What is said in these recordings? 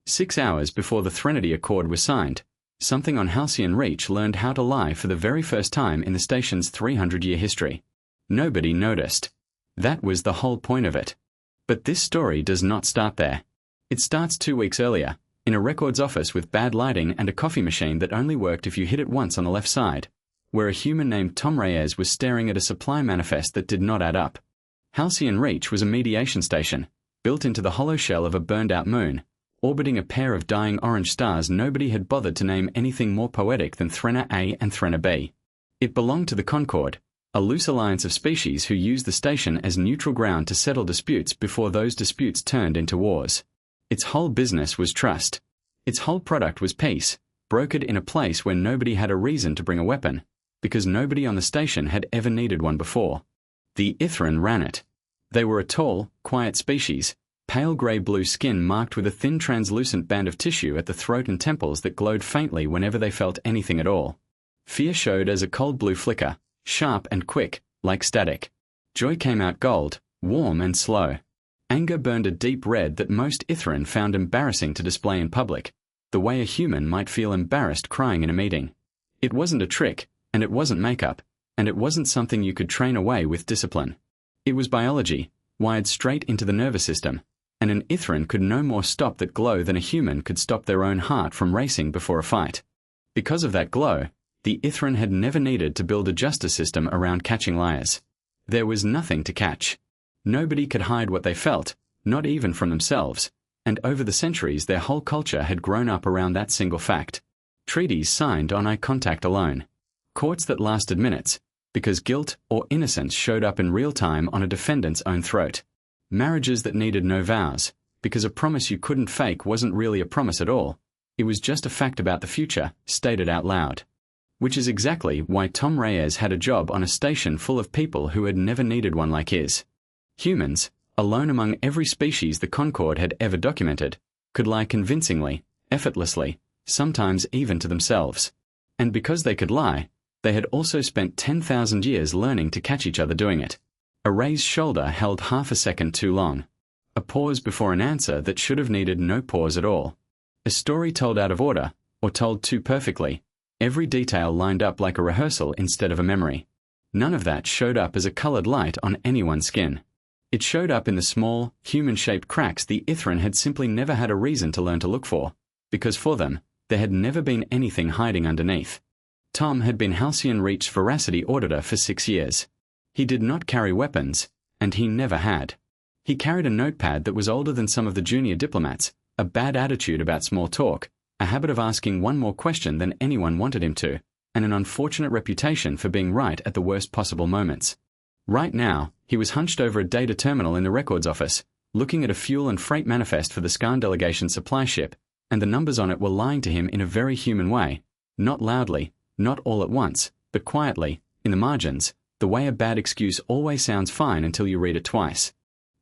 6 hours before the Threnody Accord was signed, something on Halcyon Reach learned how to lie for the very first time in the station's 300-year history. Nobody noticed. That was the whole point of it. But this story does not start there. It starts 2 weeks earlier, in a records office with bad lighting and a coffee machine that only worked if you hit it once on the left side, where a human named Tom Reyes was staring at a supply manifest that did not add up. Halcyon Reach was a mediation station, built into the hollow shell of a burned-out moon, orbiting a pair of dying orange stars. Nobody had bothered to name anything more poetic than Threnna A and Threnna B. It belonged to the Concord, a loose alliance of species who used the station as neutral ground to settle disputes before those disputes turned into wars. Its whole business was trust. Its whole product was peace, brokered in a place where nobody had a reason to bring a weapon, because nobody on the station had ever needed one before. The Ithran ran it. They were a tall, quiet species, pale grey-blue skin marked with a thin translucent band of tissue at the throat and temples that glowed faintly whenever they felt anything at all. Fear showed as a cold blue flicker, sharp and quick, like static. Joy came out gold, warm and slow. Anger burned a deep red that most Ithran found embarrassing to display in public, the way a human might feel embarrassed crying in a meeting. It wasn't a trick, and it wasn't makeup, and it wasn't something you could train away with discipline. It was biology, wired straight into the nervous system, and an Ithran could no more stop that glow than a human could stop their own heart from racing before a fight. Because of that glow, the Ithran had never needed to build a justice system around catching liars. There was nothing to catch. Nobody could hide what they felt, not even from themselves, and over the centuries their whole culture had grown up around that single fact. Treaties signed on eye contact alone. Courts that lasted minutes, because guilt or innocence showed up in real time on a defendant's own throat. Marriages that needed no vows, because a promise you couldn't fake wasn't really a promise at all. It was just a fact about the future, stated out loud. Which is exactly why Tom Reyes had a job on a station full of people who had never needed one like his. Humans, alone among every species the Concord had ever documented, could lie convincingly, effortlessly, sometimes even to themselves. And because they could lie, they had also spent 10,000 years learning to catch each other doing it. A raised shoulder held half a second too long. A pause before an answer that should have needed no pause at all. A story told out of order, or told too perfectly. Every detail lined up like a rehearsal instead of a memory. None of that showed up as a colored light on anyone's skin. It showed up in the small, human-shaped cracks the Ithran had simply never had a reason to learn to look for, because for them, there had never been anything hiding underneath. Tom had been Halcyon Reach's veracity auditor for 6 years. He did not carry weapons, and he never had. He carried a notepad that was older than some of the junior diplomats, a bad attitude about small talk, a habit of asking one more question than anyone wanted him to, and an unfortunate reputation for being right at the worst possible moments. Right now, he was hunched over a data terminal in the records office, looking at a fuel and freight manifest for the Skarn delegation supply ship, and the numbers on it were lying to him in a very human way, not loudly, not all at once, but quietly, in the margins, the way a bad excuse always sounds fine until you read it twice.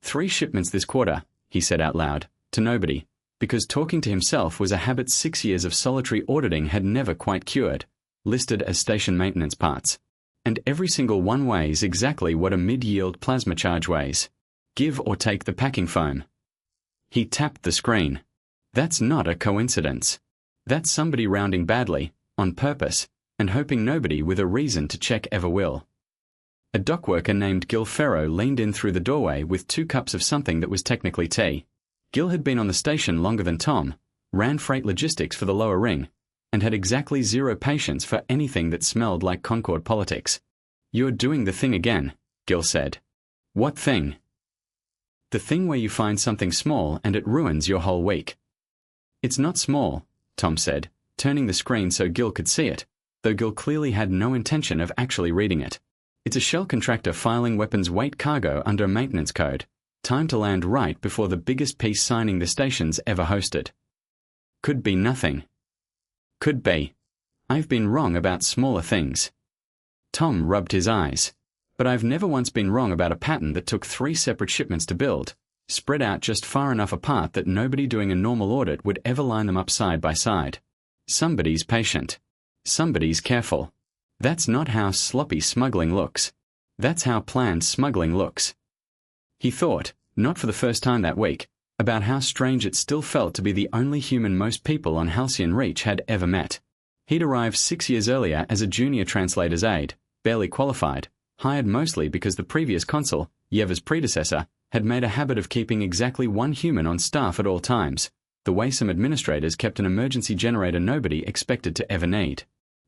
3 shipments this quarter, he said out loud, to nobody, because talking to himself was a habit 6 years of solitary auditing had never quite cured, listed as station maintenance parts. And every single one weighs exactly what a mid-yield plasma charge weighs. Give or take the packing foam. He tapped the screen. That's not a coincidence. That's somebody rounding badly, on purpose, and hoping nobody with a reason to check ever will. A dockworker named Gil Ferro leaned in through the doorway with 2 cups of something that was technically tea. Gil had been on the station longer than Tom, ran freight logistics for the lower ring, and had exactly 0 patience for anything that smelled like Concord politics. "You're doing the thing again," Gil said. "What thing?" "The thing where you find something small and it ruins your whole week." "It's not small," Tom said, turning the screen so Gil could see it, though Gil clearly had no intention of actually reading it. "It's a shell contractor filing weapons weight cargo under a maintenance code. Time to land right before the biggest peace signing the station's ever hosted." "Could be nothing." "Could be. I've been wrong about smaller things." Tom rubbed his eyes. "But I've never once been wrong about a pattern that took 3 separate shipments to build, spread out just far enough apart that nobody doing a normal audit would ever line them up side by side. Somebody's patient. Somebody's careful. That's not how sloppy smuggling looks. That's how planned smuggling looks." He thought, not for the first time that week, about how strange it still felt to be the only human most people on Halcyon Reach had ever met. He'd arrived 6 years earlier as a junior translator's aide, barely qualified, hired mostly because the previous consul, Yeva's predecessor, had made a habit of keeping exactly one human on staff at all times, the way some administrators kept an emergency generator nobody expected to ever need.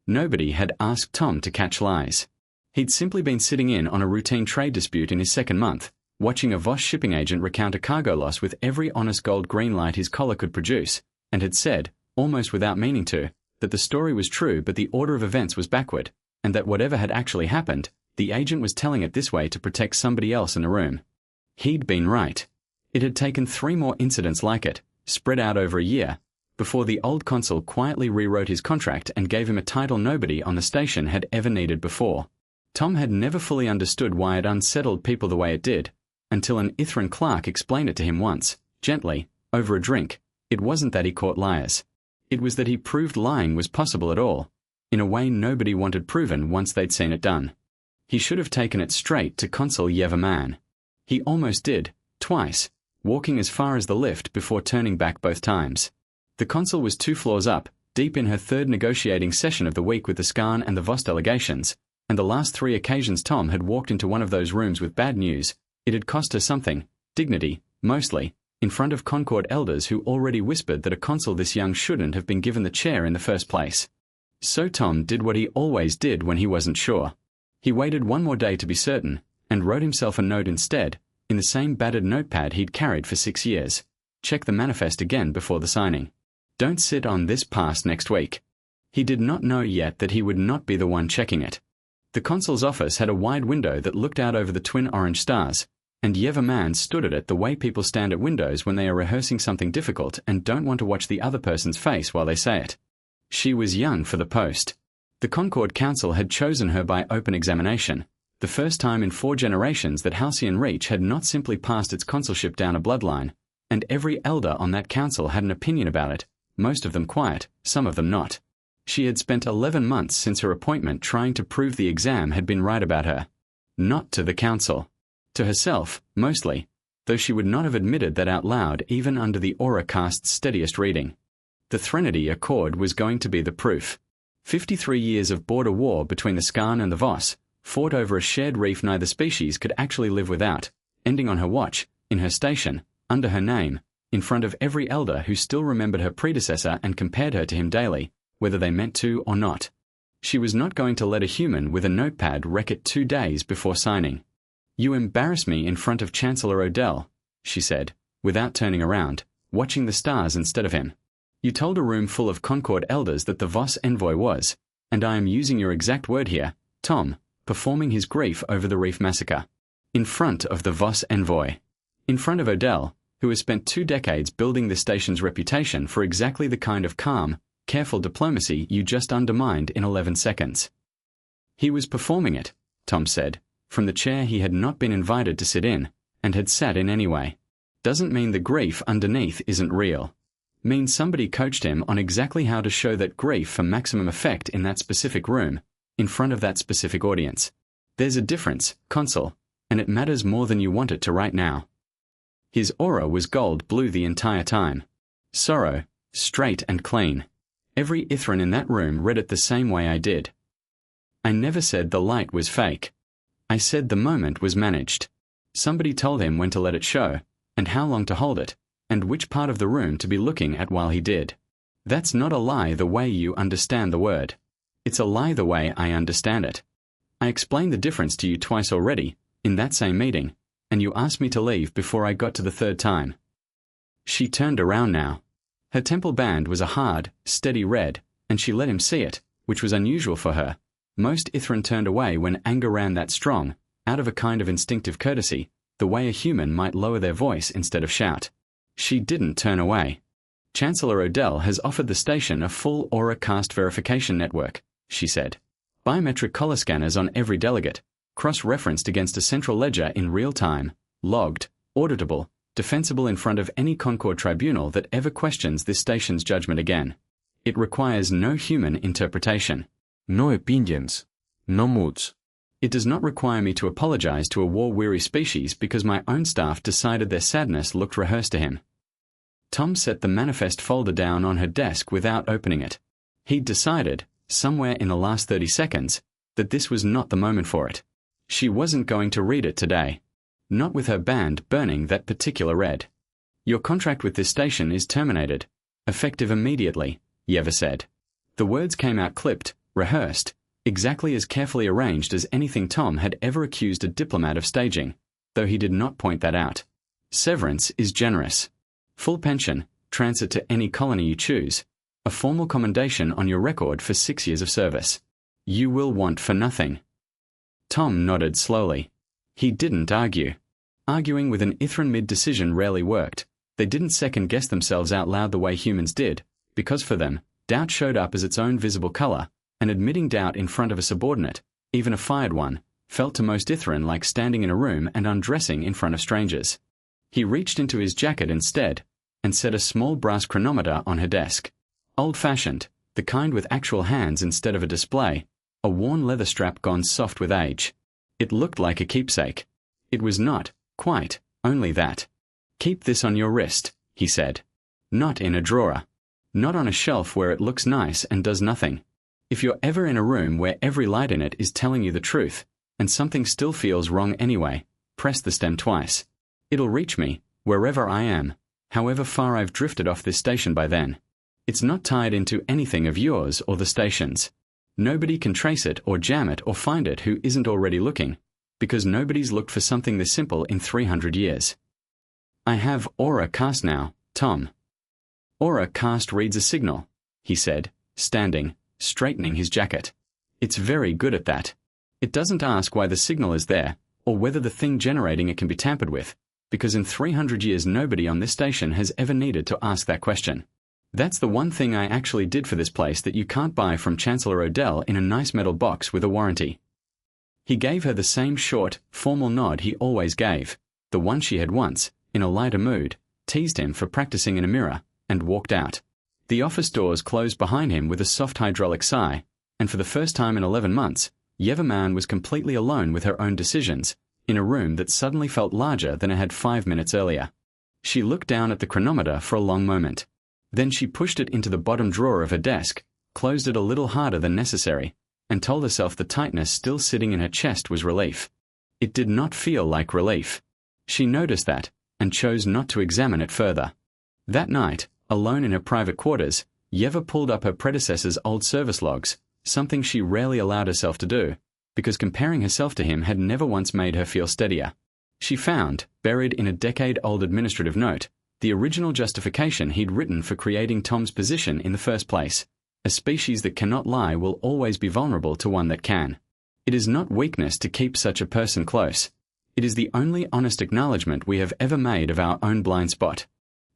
Nobody had asked Tom to catch lies. He'd simply been sitting in on a routine trade dispute in his second month, watching a Voss shipping agent recount a cargo loss with every honest gold green light his collar could produce, and had said, almost without meaning to, that the story was true but the order of events was backward, and that whatever had actually happened, the agent was telling it this way to protect somebody else in the room. He'd been right. It had taken 3 more incidents like it, spread out over a year, before the old consul quietly rewrote his contract and gave him a title nobody on the station had ever needed before. Tom had never fully understood why it unsettled people the way it did, until an Ithran clerk explained it to him once, gently, over a drink. It wasn't that he caught liars. It was that he proved lying was possible at all, in a way nobody wanted proven once they'd seen it done. He should have taken it straight to Consul Yeva Man. He almost did, twice, walking as far as the lift before turning back both times. The consul was 2 floors up, deep in her 3rd negotiating session of the week with the Skarn and the Voss delegations, and the last 3 occasions Tom had walked into one of those rooms with bad news, it had cost her something, dignity, mostly, in front of Concord elders who already whispered that a consul this young shouldn't have been given the chair in the first place. So Tom did what he always did when he wasn't sure. He waited 1 more day to be certain, and wrote himself a note instead, in the same battered notepad he'd carried for 6 years. Check the manifest again before the signing. Don't sit on this past next week. He did not know yet that he would not be the one checking it. The consul's office had a wide window that looked out over the twin orange stars, and Yeva Man stood at it the way people stand at windows when they are rehearsing something difficult and don't want to watch the other person's face while they say it. She was young for the post. The Concord Council had chosen her by open examination, the first time in 4 generations that Halcyon Reach had not simply passed its consulship down a bloodline, and every elder on that council had an opinion about it, most of them quiet, some of them not. She had spent 11 months since her appointment trying to prove the exam had been right about her. Not to the council. To herself, mostly, though she would not have admitted that out loud even under the Aura cast's steadiest reading. The Threnody Accord was going to be the proof. 53 years of border war between the Skarn and the Voss, fought over a shared reef neither species could actually live without, ending on her watch, in her station, under her name, in front of every elder who still remembered her predecessor and compared her to him daily, whether they meant to or not. She was not going to let a human with a notepad wreck it 2 days before signing. "You embarrass me in front of Chancellor Odell," she said, without turning around, watching the stars instead of him. "You told a room full of Concord elders that the Voss envoy was, and I am using your exact word here, Tom, performing his grief over the reef massacre. In front of the Voss envoy. In front of Odell, who has spent 2 decades building the station's reputation for exactly the kind of calm, careful diplomacy you just undermined in 11 seconds. He was performing it, Tom said, from the chair he had not been invited to sit in, and had sat in anyway. Doesn't mean the grief underneath isn't real. Means somebody coached him on exactly how to show that grief for maximum effect in that specific room, in front of that specific audience. There's a difference, Consul, and it matters more than you want it to right now." His aura was gold blue the entire time. Sorrow, straight and clean. Every Ithran in that room read it the same way I did. I never said the light was fake. I said the moment was managed. Somebody told him when to let it show, and how long to hold it, and which part of the room to be looking at while he did. That's not a lie the way you understand the word. It's a lie the way I understand it. I explained the difference to you twice already, in that same meeting, and you asked me to leave before I got to the 3rd time. She turned around now. Her temple band was a hard, steady red, and she let him see it, which was unusual for her. Most Ithran turned away when anger ran that strong, out of a kind of instinctive courtesy, the way a human might lower their voice instead of shout. She didn't turn away. "Chancellor Odell has offered the station a full aura cast verification network," she said. "Biometric collar scanners on every delegate, cross-referenced against a central ledger in real time, logged, auditable, defensible in front of any Concord tribunal that ever questions this station's judgment again. It requires no human interpretation. No opinions. No moods. It does not require me to apologize to a war-weary species because my own staff decided their sadness looked rehearsed to him. Tom set the manifest folder down on her desk without opening it. He'd decided, somewhere in the last 30 seconds, that this was not the moment for it. She wasn't going to read it today. Not with her band burning that particular red. Your contract with this station is terminated. Effective immediately, Yeva said. The words came out clipped, rehearsed, exactly as carefully arranged as anything Tom had ever accused a diplomat of staging, though he did not point that out. Severance is generous. Full pension, transit to any colony you choose, a formal commendation on your record for 6 years of service. You will want for nothing. Tom nodded slowly. He didn't argue. Arguing with an Ithran mid-decision rarely worked. They didn't second-guess themselves out loud the way humans did, because for them, doubt showed up as its own visible color, and admitting doubt in front of a subordinate, even a fired one, felt to most Ithran like standing in a room and undressing in front of strangers. He reached into his jacket instead, and set a small brass chronometer on her desk. Old-fashioned, the kind with actual hands instead of a display, a worn leather strap gone soft with age. It looked like a keepsake. It was not, quite, only that. Keep this on your wrist, he said. Not in a drawer. Not on a shelf where it looks nice and does nothing. If you're ever in a room where every light in it is telling you the truth, and something still feels wrong anyway, press the stem twice. It'll reach me, wherever I am, however far I've drifted off this station by then. It's not tied into anything of yours or the station's. Nobody can trace it or jam it or find it who isn't already looking, because nobody's looked for something this simple in 300 years. I have Aura cast now, Tom. Aura cast reads a signal, he said, standing, straightening his jacket. It's very good at that. It doesn't ask why the signal is there, or whether the thing generating it can be tampered with, because in 300 years nobody on this station has ever needed to ask that question. That's the one thing I actually did for this place that you can't buy from Chancellor Odell in a nice metal box with a warranty. He gave her the same short, formal nod he always gave, the one she had once, in a lighter mood, teased him for practicing in a mirror, and walked out. The office doors closed behind him with a soft hydraulic sigh, and for the first time in 11 months, Yeva Man was completely alone with her own decisions, in a room that suddenly felt larger than it had 5 minutes earlier. She looked down at the chronometer for a long moment. Then she pushed it into the bottom drawer of her desk, closed it a little harder than necessary, and told herself the tightness still sitting in her chest was relief. It did not feel like relief. She noticed that, and chose not to examine it further. That night, alone in her private quarters, Yeva pulled up her predecessor's old service logs, something she rarely allowed herself to do, because comparing herself to him had never once made her feel steadier. She found, buried in a decade-old administrative note, the original justification he'd written for creating Tom's position in the first place. A species that cannot lie will always be vulnerable to one that can. It is not weakness to keep such a person close. It is the only honest acknowledgement we have ever made of our own blind spot.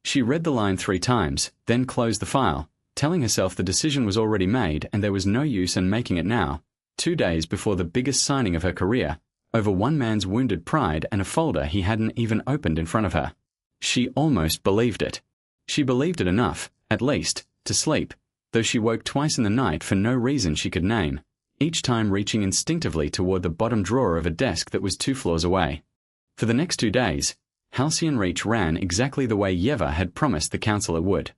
She read the line 3 times, then closed the file, telling herself the decision was already made and there was no use in making it now, 2 days before the biggest signing of her career, over one man's wounded pride and a folder he hadn't even opened in front of her. She almost believed it. She believed it enough, at least, to sleep, though she woke twice in the night for no reason she could name, each time reaching instinctively toward the bottom drawer of a desk that was 2 floors away. For the next 2 days, Halcyon Reach ran exactly the way Yeva had promised the council it would.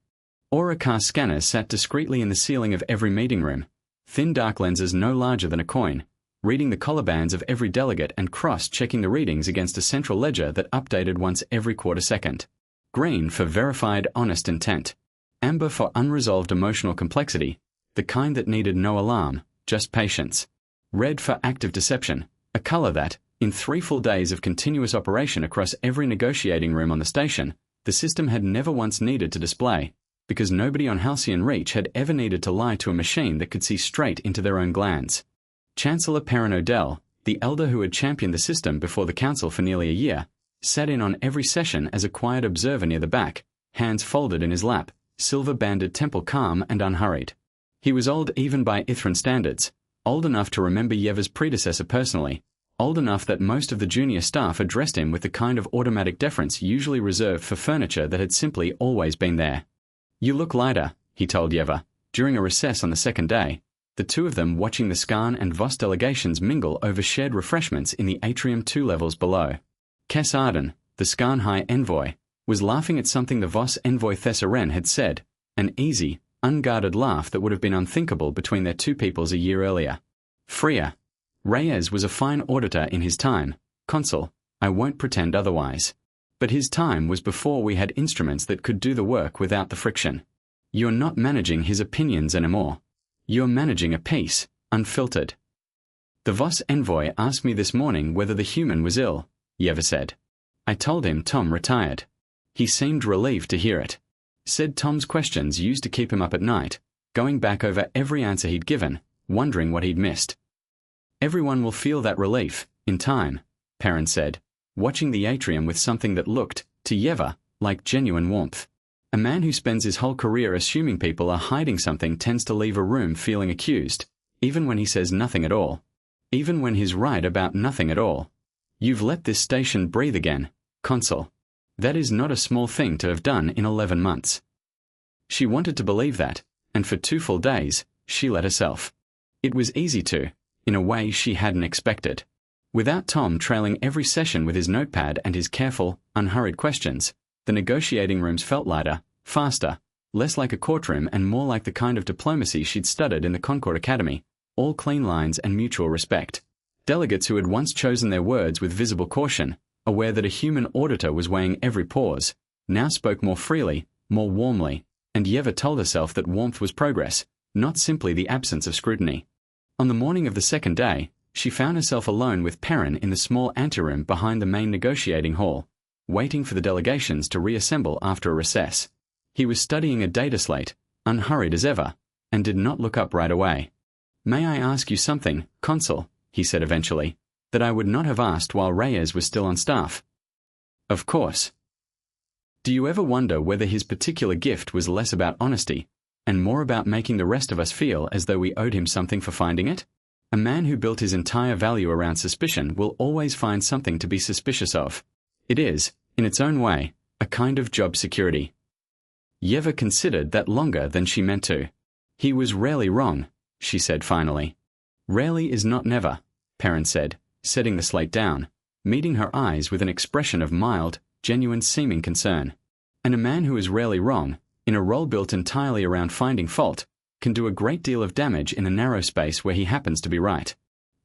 Aura-cast scanners sat discreetly in the ceiling of every meeting room, thin dark lenses no larger than a coin, reading the collar bands of every delegate and cross-checking the readings against a central ledger that updated once every quarter second. Green for verified honest intent. Amber for unresolved emotional complexity, the kind that needed no alarm, just patience. Red for active deception, a color that, in 3 full days of continuous operation across every negotiating room on the station, the system had never once needed to display, because nobody on Halcyon Reach had ever needed to lie to a machine that could see straight into their own glands. Chancellor Perrin Odell, the elder who had championed the system before the council for nearly a year, sat in on every session as a quiet observer near the back, hands folded in his lap, silver-banded temple calm and unhurried. He was old even by Ithran standards, old enough to remember Yeva's predecessor personally, old enough that most of the junior staff addressed him with the kind of automatic deference usually reserved for furniture that had simply always been there. "You look lighter," he told Yeva, during a recess on the second day, the 2 of them watching the Skarn and Voss delegations mingle over shared refreshments in the atrium 2 levels below. Kess Arden, the Skarn High Envoy, was laughing at something the Voss envoy Thessa Wren had said, an easy, unguarded laugh that would have been unthinkable between their two peoples a year earlier. Freer. Reyes was a fine auditor in his time, consul, I won't pretend otherwise. But his time was before we had instruments that could do the work without the friction. You're not managing his opinions anymore. You're managing a piece, unfiltered. The Voss envoy asked me this morning whether the human was ill, Yeva said. I told him Tom retired. He seemed relieved to hear it. Said Tom's questions used to keep him up at night, going back over every answer he'd given, wondering what he'd missed. Everyone will feel that relief, in time, Perrin said, watching the atrium with something that looked, to Yeva, like genuine warmth. A man who spends his whole career assuming people are hiding something tends to leave a room feeling accused, even when he says nothing at all. Even when he's right about nothing at all. You've let this station breathe again, Consul. That is not a small thing to have done in 11 months. She wanted to believe that, and for 2 full days, she let herself. It was easy to, in a way she hadn't expected. Without Tom trailing every session with his notepad and his careful, unhurried questions, the negotiating rooms felt lighter, faster, less like a courtroom and more like the kind of diplomacy she'd studied in the Concord Academy, all clean lines and mutual respect. Delegates who had once chosen their words with visible caution, aware that a human auditor was weighing every pause, now spoke more freely, more warmly, and Yeva told herself that warmth was progress, not simply the absence of scrutiny. On the morning of the second day, she found herself alone with Perrin in the small anteroom behind the main negotiating hall, waiting for the delegations to reassemble after a recess. He was studying a data slate, unhurried as ever, and did not look up right away. May I ask you something, Consul, he said eventually, that I would not have asked while Reyes was still on staff? Of course. Do you ever wonder whether his particular gift was less about honesty, and more about making the rest of us feel as though we owed him something for finding it? A man who built his entire value around suspicion will always find something to be suspicious of. It is, in its own way, a kind of job security. Yeva considered that longer than she meant to. He was rarely wrong, she said finally. Rarely is not never, Perrin said, setting the slate down, meeting her eyes with an expression of mild, genuine seeming concern. And a man who is rarely wrong, in a role built entirely around finding fault, can do a great deal of damage in a narrow space where he happens to be right.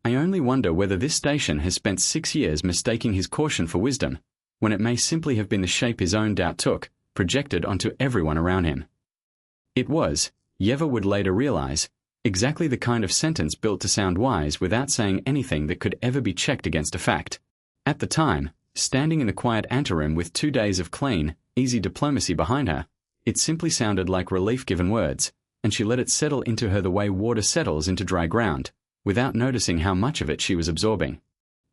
I only wonder whether this station has spent 6 years mistaking his caution for wisdom, when it may simply have been the shape his own doubt took, projected onto everyone around him. It was, Yeva would later realize, exactly the kind of sentence built to sound wise without saying anything that could ever be checked against a fact. At the time, standing in the quiet anteroom with 2 days of clean, easy diplomacy behind her, it simply sounded like relief-given words, and she let it settle into her the way water settles into dry ground, without noticing how much of it she was absorbing.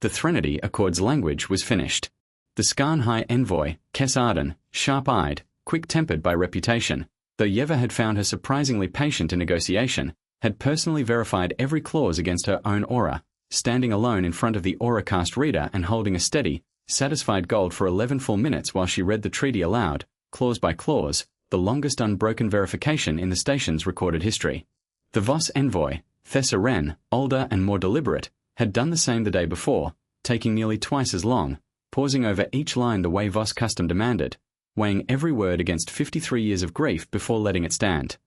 The Threnody Accord's language was finished. The Skarn High Envoy, Kess Arden, sharp-eyed, quick-tempered by reputation, though Yeva had found her surprisingly patient in negotiation, had personally verified every clause against her own aura, standing alone in front of the aura-cast reader and holding a steady, satisfied gold for 11 full minutes while she read the treaty aloud, clause by clause, the longest unbroken verification in the station's recorded history. The Voss envoy, Thessa Wren, older and more deliberate, had done the same the day before, taking nearly twice as long, pausing over each line the way Voss custom demanded, weighing every word against 53 years of grief before letting it stand.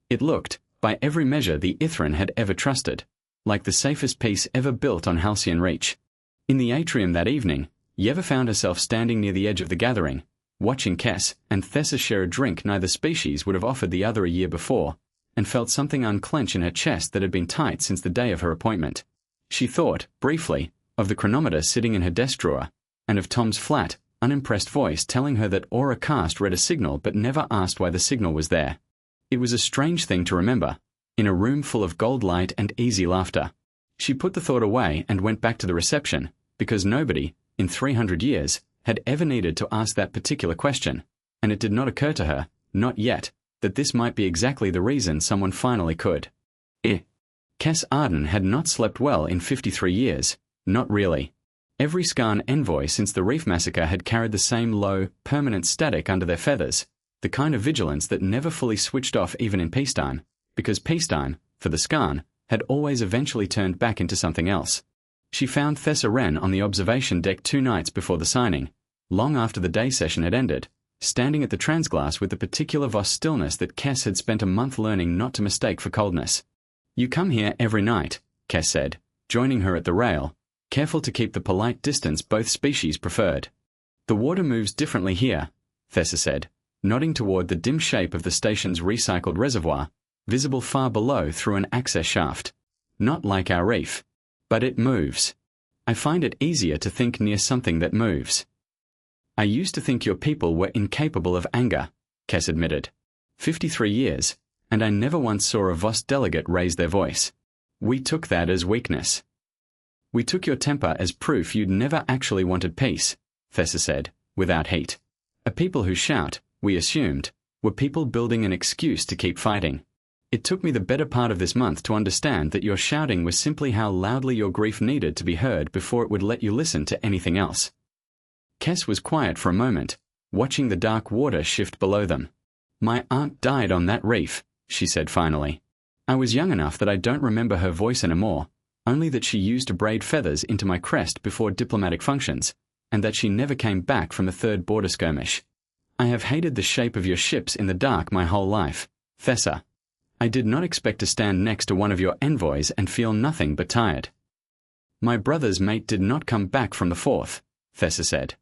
It looked, by every measure the Ithran had ever trusted, like the safest piece ever built on Halcyon Reach. In the atrium that evening, Yeva found herself standing near the edge of the gathering, watching Kess and Thessa share a drink neither species would have offered the other a year before, and felt something unclench in her chest that had been tight since the day of her appointment. She thought, briefly, of the chronometer sitting in her desk drawer, and of Tom's flat, unimpressed voice telling her that Aura Cast read a signal but never asked why the signal was there. It was a strange thing to remember, in a room full of gold light and easy laughter. She put the thought away and went back to the reception, because nobody, in 300 years, had ever needed to ask that particular question, and it did not occur to her, not yet, that this might be exactly the reason someone finally could. Kess Arden had not slept well in 53 years, not really. Every Skarn envoy since the Reef Massacre had carried the same low, permanent static under their feathers, the kind of vigilance that never fully switched off even in peacetime, because peacetime, for the Skarn, had always eventually turned back into something else. She found Thessa Wren on the observation deck 2 nights before the signing, long after the day session had ended, standing at the transglass with the particular Voss stillness that Kess had spent a month learning not to mistake for coldness. "You come here every night," Kess said, joining her at the rail, careful to keep the polite distance both species preferred. "The water moves differently here," Thessa said, nodding toward the dim shape of the station's recycled reservoir, visible far below through an access shaft. "Not like our reef. But it moves. I find it easier to think near something that moves." "I used to think your people were incapable of anger," Kess admitted. 53 years, and I never once saw a Voss delegate raise their voice. We took that as weakness." "We took your temper as proof you'd never actually wanted peace," Thessa said, without heat. "A people who shout, we assumed, were people building an excuse to keep fighting. It took me the better part of this month to understand that your shouting was simply how loudly your grief needed to be heard before it would let you listen to anything else." Kess was quiet for a moment, watching the dark water shift below them. "My aunt died on that reef," she said finally. "I was young enough that I don't remember her voice anymore, only that she used to braid feathers into my crest before diplomatic functions, and that she never came back from a third border skirmish. I have hated the shape of your ships in the dark my whole life, Thessa. I did not expect to stand next to one of your envoys and feel nothing but tired." "My brother's mate did not come back from the fourth," Thessa said.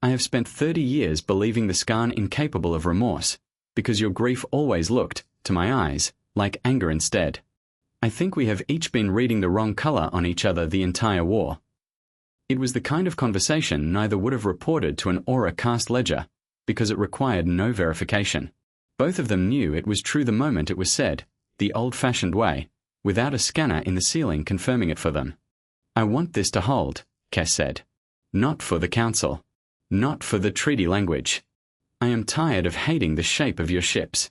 "I have spent 30 years believing the Skarn incapable of remorse, because your grief always looked, to my eyes, like anger instead. I think we have each been reading the wrong color on each other the entire war." It was the kind of conversation neither would have reported to an Aura cast ledger, because it required no verification. Both of them knew it was true the moment it was said, the old-fashioned way, without a scanner in the ceiling confirming it for them. "I want this to hold," Kess said. "Not for the Council. Not for the treaty language. I am tired of hating the shape of your ships."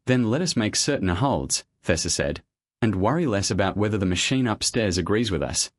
"Then let us make certain it holds," Thessa said, "and worry less about whether the machine upstairs agrees with us."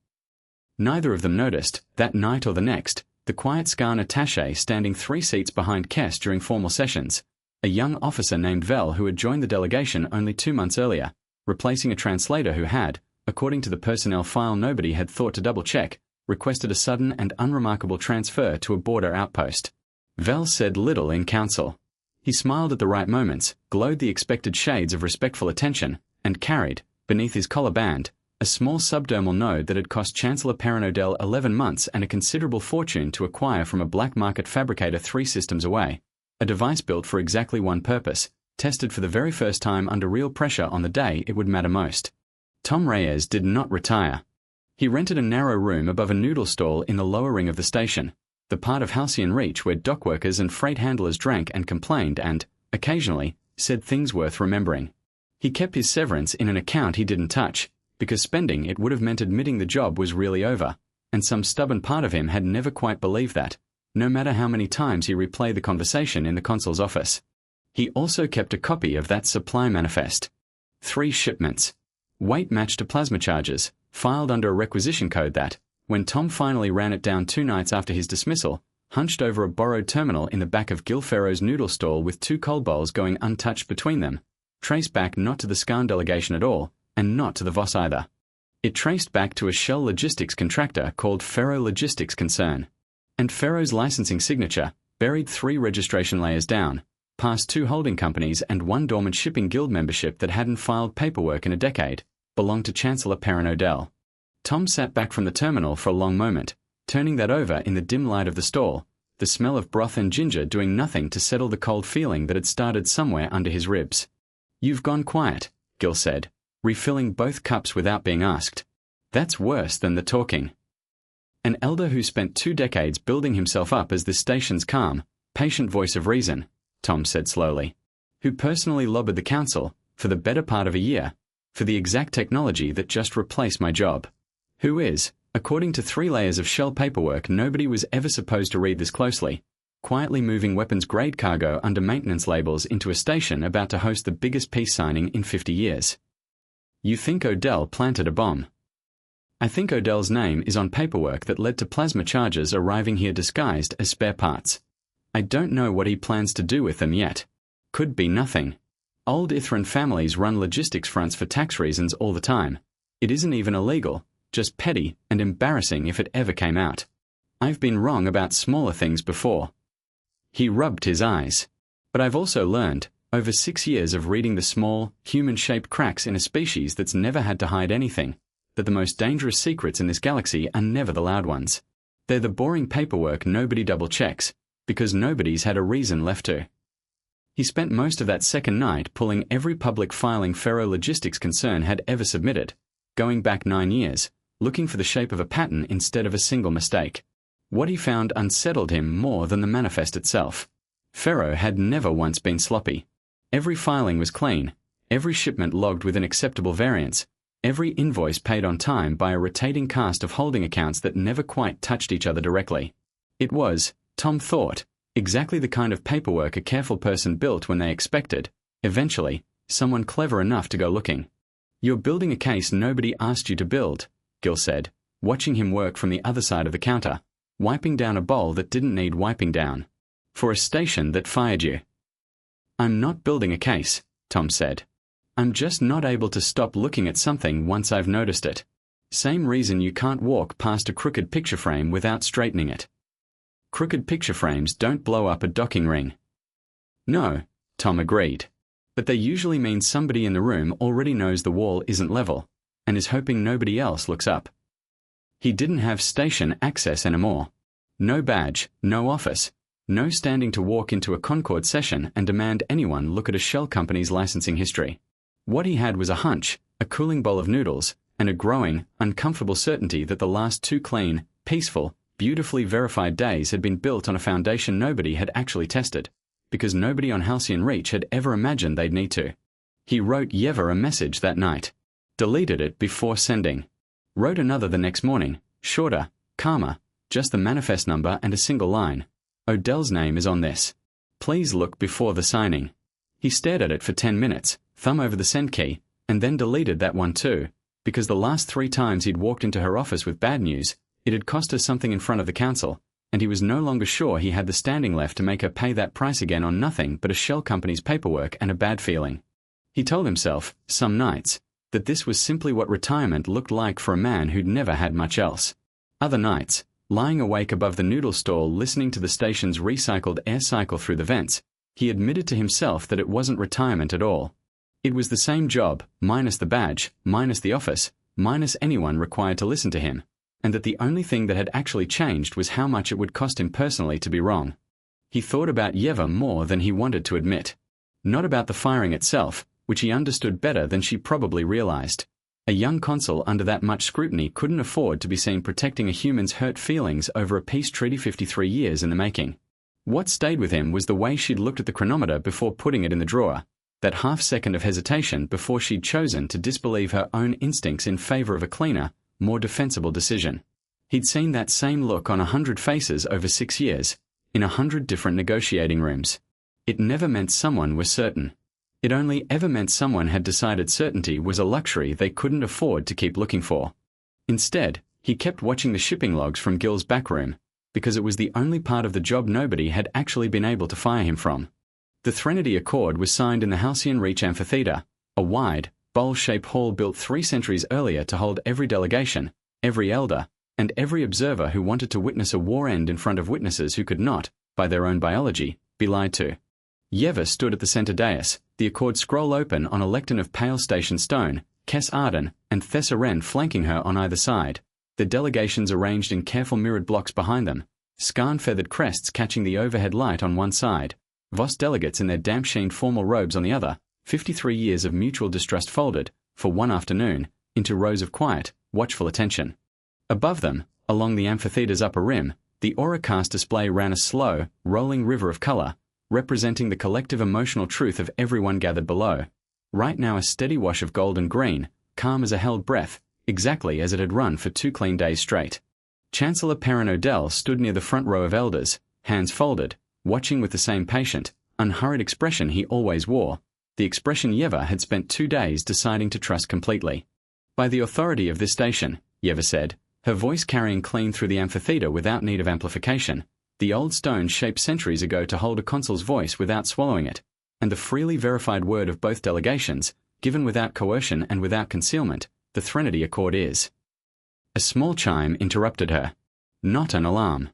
Neither of them noticed, that night or the next, the quiet Skarn attaché standing 3 seats behind Kess during formal sessions, a young officer named Vel who had joined the delegation only 2 months earlier, replacing a translator who had, according to the personnel file nobody had thought to double-check, requested a sudden and unremarkable transfer to a border outpost. Vel said little in council. He smiled at the right moments, glowed the expected shades of respectful attention, and carried, beneath his collar band, a small subdermal node that had cost Chancellor Perrin-Odell 11 months and a considerable fortune to acquire from a black market fabricator 3 systems away, a device built for exactly one purpose, tested for the very first time under real pressure on the day it would matter most. Tom Reyes did not retire. He rented a narrow room above a noodle stall in the lower ring of the station, the part of Halcyon Reach where dockworkers and freight handlers drank and complained and, occasionally, said things worth remembering. He kept his severance in an account he didn't touch, because spending it would have meant admitting the job was really over, and some stubborn part of him had never quite believed that, no matter how many times he replayed the conversation in the consul's office. He also kept a copy of that supply manifest. 3 shipments. Weight matched to plasma charges, filed under a requisition code that, when Tom finally ran it down 2 nights after his dismissal, hunched over a borrowed terminal in the back of Gil Ferro's noodle stall with 2 cold bowls going untouched between them, traced back not to the Skarn delegation at all, and not to the Voss either. It traced back to a shell logistics contractor called Ferro Logistics Concern. And Ferro's licensing signature, buried 3 registration layers down, past 2 holding companies and 1 dormant shipping guild membership that hadn't filed paperwork in a decade, belonged to Chancellor Perrin-Odell. Tom sat back from the terminal for a long moment, turning that over in the dim light of the stall, the smell of broth and ginger doing nothing to settle the cold feeling that had started somewhere under his ribs. "You've gone quiet," Gil said, refilling both cups without being asked. "That's worse than the talking." An elder who spent 2 decades building himself up as this station's calm, patient voice of reason, Tom said slowly, who personally lobbied the council, for the better part of a year, for the exact technology that just replaced my job. Who is, according to 3 layers of shell paperwork nobody was ever supposed to read this closely, quietly moving weapons-grade cargo under maintenance labels into a station about to host the biggest peace signing in 50 years. "You think Odell planted a bomb?" "I think Odell's name is on paperwork that led to plasma charges arriving here disguised as spare parts. I don't know what he plans to do with them yet. Could be nothing. Old Ithran families run logistics fronts for tax reasons all the time. It isn't even illegal, just petty and embarrassing if it ever came out. I've been wrong about smaller things before." He rubbed his eyes. But I've also learned, over 6 years of reading the small, human-shaped cracks in a species that's never had to hide anything, that the most dangerous secrets in this galaxy are never the loud ones. They're the boring paperwork nobody double-checks, because nobody's had a reason left to. He spent most of that second night pulling every public filing Ferro Logistics concern had ever submitted, going back 9 years, looking for the shape of a pattern instead of a single mistake. What he found unsettled him more than the manifest itself. Ferro had never once been sloppy. Every filing was clean, every shipment logged within acceptable variance, every invoice paid on time by a rotating cast of holding accounts that never quite touched each other directly. It was, Tom thought, exactly the kind of paperwork a careful person built when they expected, eventually, someone clever enough to go looking. "You're building a case nobody asked you to build," Gil said, watching him work from the other side of the counter, wiping down a bowl that didn't need wiping down. "For a station that fired you." "I'm not building a case," Tom said. "I'm just not able to stop looking at something once I've noticed it. Same reason you can't walk past a crooked picture frame without straightening it." "Crooked picture frames don't blow up a docking ring." "No," Tom agreed. "But they usually mean somebody in the room already knows the wall isn't level, and is hoping nobody else looks up." He didn't have station access anymore. No badge, no office, no standing to walk into a Concord session and demand anyone look at a shell company's licensing history. What he had was a hunch, a cooling bowl of noodles, and a growing, uncomfortable certainty that the last 2 clean, peaceful, beautifully verified days had been built on a foundation nobody had actually tested, because nobody on Halcyon Reach had ever imagined they'd need to. He wrote Yeva a message that night. Deleted it before sending. Wrote another the next morning, shorter, calmer, just the manifest number and a single line. "Odell's name is on this. Please look before the signing." He stared at it for 10 minutes, thumb over the send key, and then deleted that one too, because the last 3 times he'd walked into her office with bad news, it had cost her something in front of the council, and he was no longer sure he had the standing left to make her pay that price again on nothing but a shell company's paperwork and a bad feeling. He told himself, some nights, that this was simply what retirement looked like for a man who'd never had much else. Other nights, lying awake above the noodle stall listening to the station's recycled air cycle through the vents, he admitted to himself that it wasn't retirement at all. It was the same job, minus the badge, minus the office, minus anyone required to listen to him, and that the only thing that had actually changed was how much it would cost him personally to be wrong. He thought about Yeva more than he wanted to admit. Not about the firing itself, which he understood better than she probably realized. A young consul under that much scrutiny couldn't afford to be seen protecting a human's hurt feelings over a peace treaty 53 years in the making. What stayed with him was the way she'd looked at the chronometer before putting it in the drawer, that half-second of hesitation before she'd chosen to disbelieve her own instincts in favor of a cleaner, more defensible decision. He'd seen that same look on 100 faces over 6 years, in 100 different negotiating rooms. It never meant someone was certain. It only ever meant someone had decided certainty was a luxury they couldn't afford to keep looking for. Instead, he kept watching the shipping logs from Gil's back room, because it was the only part of the job nobody had actually been able to fire him from. The Threnody Accord was signed in the Halcyon Reach Amphitheater, a wide, bowl-shaped hall built 3 centuries earlier to hold every delegation, every elder, and every observer who wanted to witness a war end in front of witnesses who could not, by their own biology, be lied to. Yeva stood at the center dais, the Accord scroll open on a lectern of pale station stone, Kess Arden and Thessa Wren flanking her on either side, the delegations arranged in careful mirrored blocks behind them, scarn-feathered crests catching the overhead light on one side, Voss delegates in their damp-sheened formal robes on the other, 53 years of mutual distrust folded, for one afternoon, into rows of quiet, watchful attention. Above them, along the amphitheater's upper rim, the Auracast display ran a slow, rolling river of color, representing the collective emotional truth of everyone gathered below. Right now a steady wash of gold and green, calm as a held breath, exactly as it had run for 2 clean days straight. Chancellor Perrin Odell stood near the front row of elders, hands folded, watching with the same patient, unhurried expression he always wore, the expression Yeva had spent 2 days deciding to trust completely. "By the authority of this station," Yeva said, her voice carrying clean through the amphitheater without need of amplification, the old stone shaped centuries ago to hold a consul's voice without swallowing it, and the freely verified word of both delegations, given without coercion and without concealment, the Threnody Accord is. A small chime interrupted her. Not an alarm.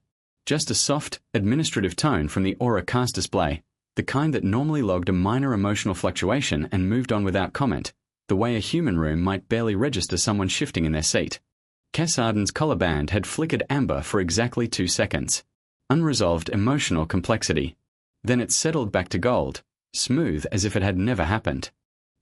Just a soft, administrative tone from the aura cast display, the kind that normally logged a minor emotional fluctuation and moved on without comment, the way a human room might barely register someone shifting in their seat. Kes Arden's collar band had flickered amber for exactly 2 seconds. Unresolved emotional complexity. Then it settled back to gold, smooth as if it had never happened.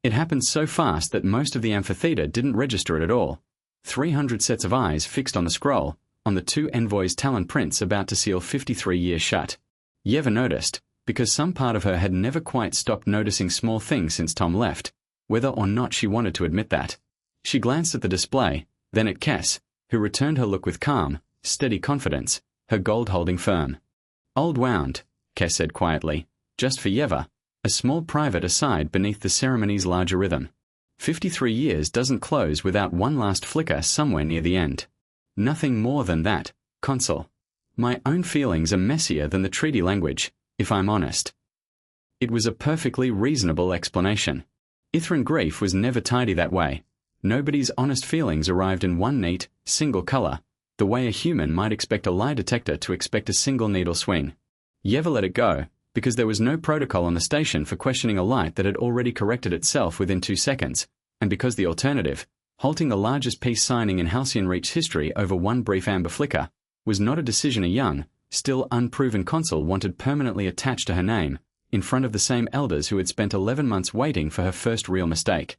It happened so fast that most of the amphitheater didn't register it at all. 300 sets of eyes fixed on the scroll, on the 2 envoys' talon prints about to seal 53 years shut. Yeva noticed, because some part of her had never quite stopped noticing small things since Tom left, whether or not she wanted to admit that. She glanced at the display, then at Kes, who returned her look with calm, steady confidence, her gold holding firm. "Old wound," Kes said quietly, just for Yeva, a small private aside beneath the ceremony's larger rhythm. 53 years doesn't close without one last flicker somewhere near the end. Nothing more than that, Consul. My own feelings are messier than the treaty language, if I'm honest. It was a perfectly reasonable explanation. Ithran grief was never tidy that way. Nobody's honest feelings arrived in one neat, single color, the way a human might expect a lie detector to expect a single needle swing. Yeva let it go, because there was no protocol on the station for questioning a light that had already corrected itself within 2 seconds, and because the alternative, halting the largest peace signing in Halcyon Reach's history over one brief amber flicker, was not a decision a young, still unproven consul wanted permanently attached to her name, in front of the same elders who had spent 11 months waiting for her first real mistake.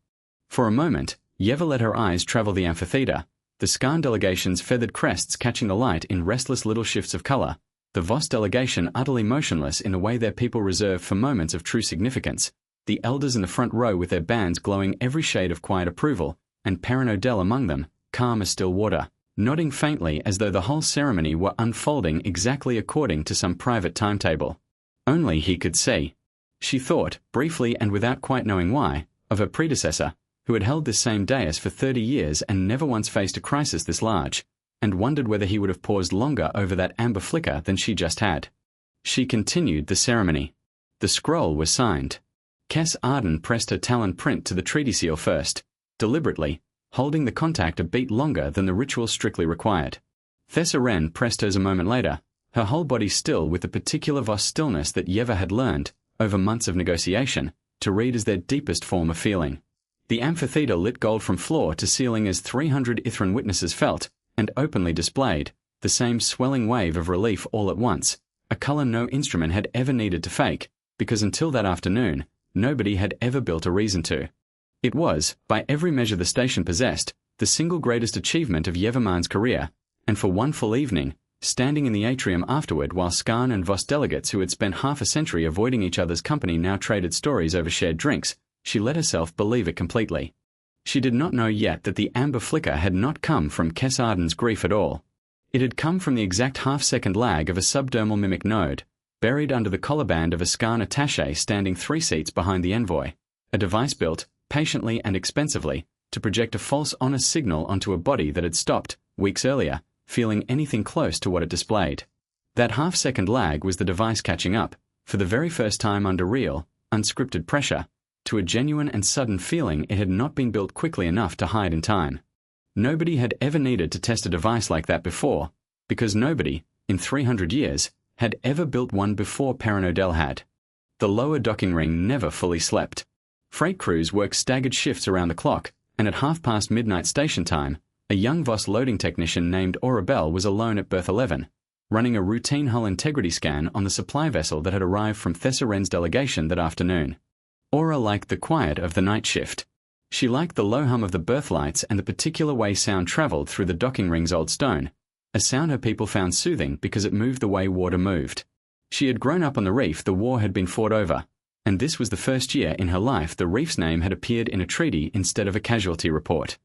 For a moment, Yeva let her eyes travel the amphitheater, the Skarn delegation's feathered crests catching the light in restless little shifts of color, the Voss delegation utterly motionless in the way their people reserve for moments of true significance, the elders in the front row with their bands glowing every shade of quiet approval, and Perrin Odell among them, calm as still water, nodding faintly as though the whole ceremony were unfolding exactly according to some private timetable. Only he could see. She thought, briefly and without quite knowing why, of her predecessor, who had held this same dais for 30 years and never once faced a crisis this large, and wondered whether he would have paused longer over that amber flicker than she just had. She continued the ceremony. The scroll was signed. Kes Arden pressed her talon print to the treaty seal first, deliberately, holding the contact a beat longer than the ritual strictly required. Thessa Wren pressed hers a moment later, her whole body still with the particular Voss stillness that Yeva had learned, over months of negotiation, to read as their deepest form of feeling. The amphitheater lit gold from floor to ceiling as 300 Ithran witnesses felt, and openly displayed, the same swelling wave of relief all at once, a color no instrument had ever needed to fake, because until that afternoon, nobody had ever built a reason to. It was, by every measure the station possessed, the single greatest achievement of Yevaman's career, and for one full evening, standing in the atrium afterward while Skarn and Voss delegates who had spent half a century avoiding each other's company now traded stories over shared drinks, she let herself believe it completely. She did not know yet that the amber flicker had not come from Kes Arden's grief at all. It had come from the exact half-second lag of a subdermal mimic node, buried under the collar band of a Skarn attaché standing 3 seats behind the envoy, a device built, patiently and expensively, to project a false honest signal onto a body that had stopped, weeks earlier, feeling anything close to what it displayed. That half-second lag was the device catching up, for the very first time under real, unscripted pressure, to a genuine and sudden feeling it had not been built quickly enough to hide in time. Nobody had ever needed to test a device like that before, because nobody, in 300 years, had ever built one before Perrin Odell had. The lower docking ring never fully slept. Freight crews worked staggered shifts around the clock, and at midnight station time, a young Voss loading technician named Aura Bell was alone at berth 11, running a routine hull integrity scan on the supply vessel that had arrived from Thessa Wren's delegation that afternoon. Aura liked the quiet of the night shift. She liked the low hum of the berth lights and the particular way sound traveled through the docking ring's old stone, a sound her people found soothing because it moved the way water moved. She had grown up on the reef the war had been fought over, and this was the first year in her life the reef's name had appeared in a treaty instead of a casualty report.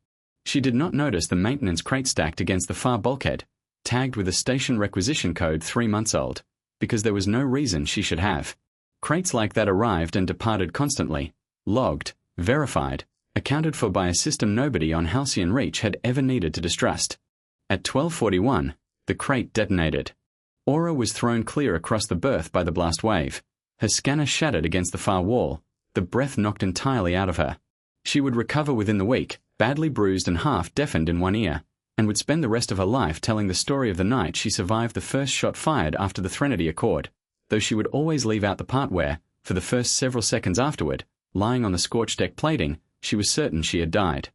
She did not notice the maintenance crate stacked against the far bulkhead, tagged with a station requisition code 3 months old, because there was no reason she should have. Crates like that arrived and departed constantly, logged, verified, accounted for by a system nobody on Halcyon Reach had ever needed to distrust. At 12:41, the crate detonated. Aura was thrown clear across the berth by the blast wave. Her scanner shattered against the far wall, the breath knocked entirely out of her. She would recover within the week, badly bruised and half deafened in one ear, and would spend the rest of her life telling the story of the night she survived the first shot fired after the Threnody Accord, though she would always leave out the part where, for the first several seconds afterward, lying on the scorched deck plating, she was certain she had died.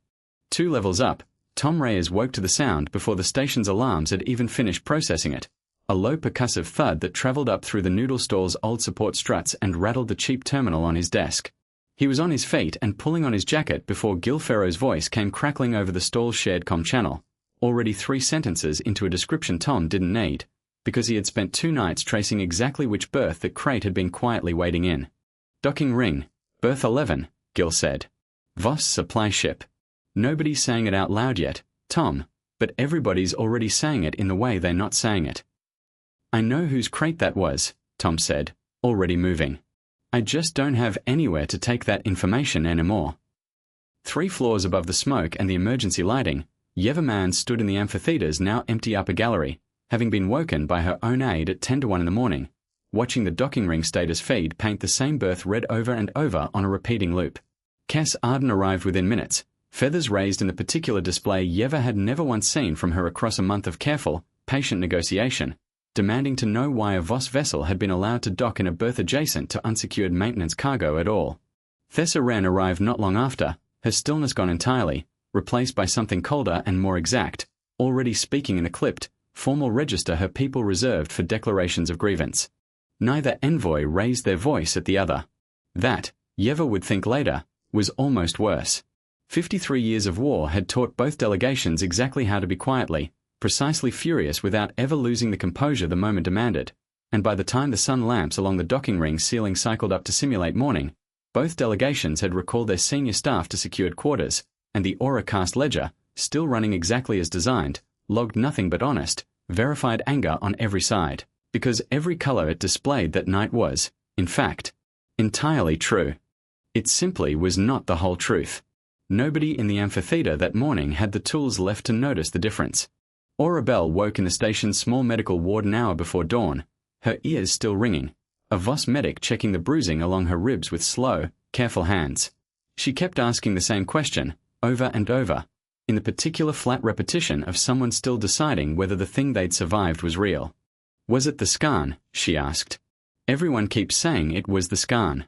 2 levels up, Tom Reyes woke to the sound before the station's alarms had even finished processing it. A low percussive thud that traveled up through the noodle stall's old support struts and rattled the cheap terminal on his desk. He was on his feet and pulling on his jacket before Gil Ferro's voice came crackling over the stall's shared comm channel, already 3 sentences into a description Tom didn't need, because he had spent 2 nights tracing exactly which berth the crate had been quietly waiting in. Docking ring, berth 11, Gil said. Voss supply ship. Nobody's saying it out loud yet, Tom, but everybody's already saying it in the way they're not saying it. I know whose crate that was, Tom said, already moving. I just don't have anywhere to take that information anymore. 3 floors above the smoke and the emergency lighting, Yeva Mann stood in the amphitheater's now empty upper gallery, having been woken by her own aide at 10 to 1 in the morning, watching the docking ring status feed paint the same berth read over and over on a repeating loop. Cass Arden arrived within minutes, feathers raised in the particular display Yeva had never once seen from her across a month of careful, patient negotiation, demanding to know why a Voss vessel had been allowed to dock in a berth adjacent to unsecured maintenance cargo at all. Thessa Wren arrived not long after, her stillness gone entirely, replaced by something colder and more exact, already speaking in a clipped, formal register her people reserved for declarations of grievance. Neither envoy raised their voice at the other. That, Yeva would think later, was almost worse. 53 years of war had taught both delegations exactly how to be quietly, precisely furious without ever losing the composure the moment demanded, and by the time the sun lamps along the docking ring ceiling cycled up to simulate morning, both delegations had recalled their senior staff to secured quarters, and the Auracast ledger, still running exactly as designed, logged nothing but honest, verified anger on every side, because every color it displayed that night was, in fact, entirely true. It simply was not the whole truth. Nobody in the amphitheater that morning had the tools left to notice the difference. Aura Bell woke in the station's small medical ward an hour before dawn, her ears still ringing, a Voss medic checking the bruising along her ribs with slow, careful hands. She kept asking the same question, over and over, in the particular flat repetition of someone still deciding whether the thing they'd survived was real. Was it the scan, she asked. Everyone keeps saying it was the scan.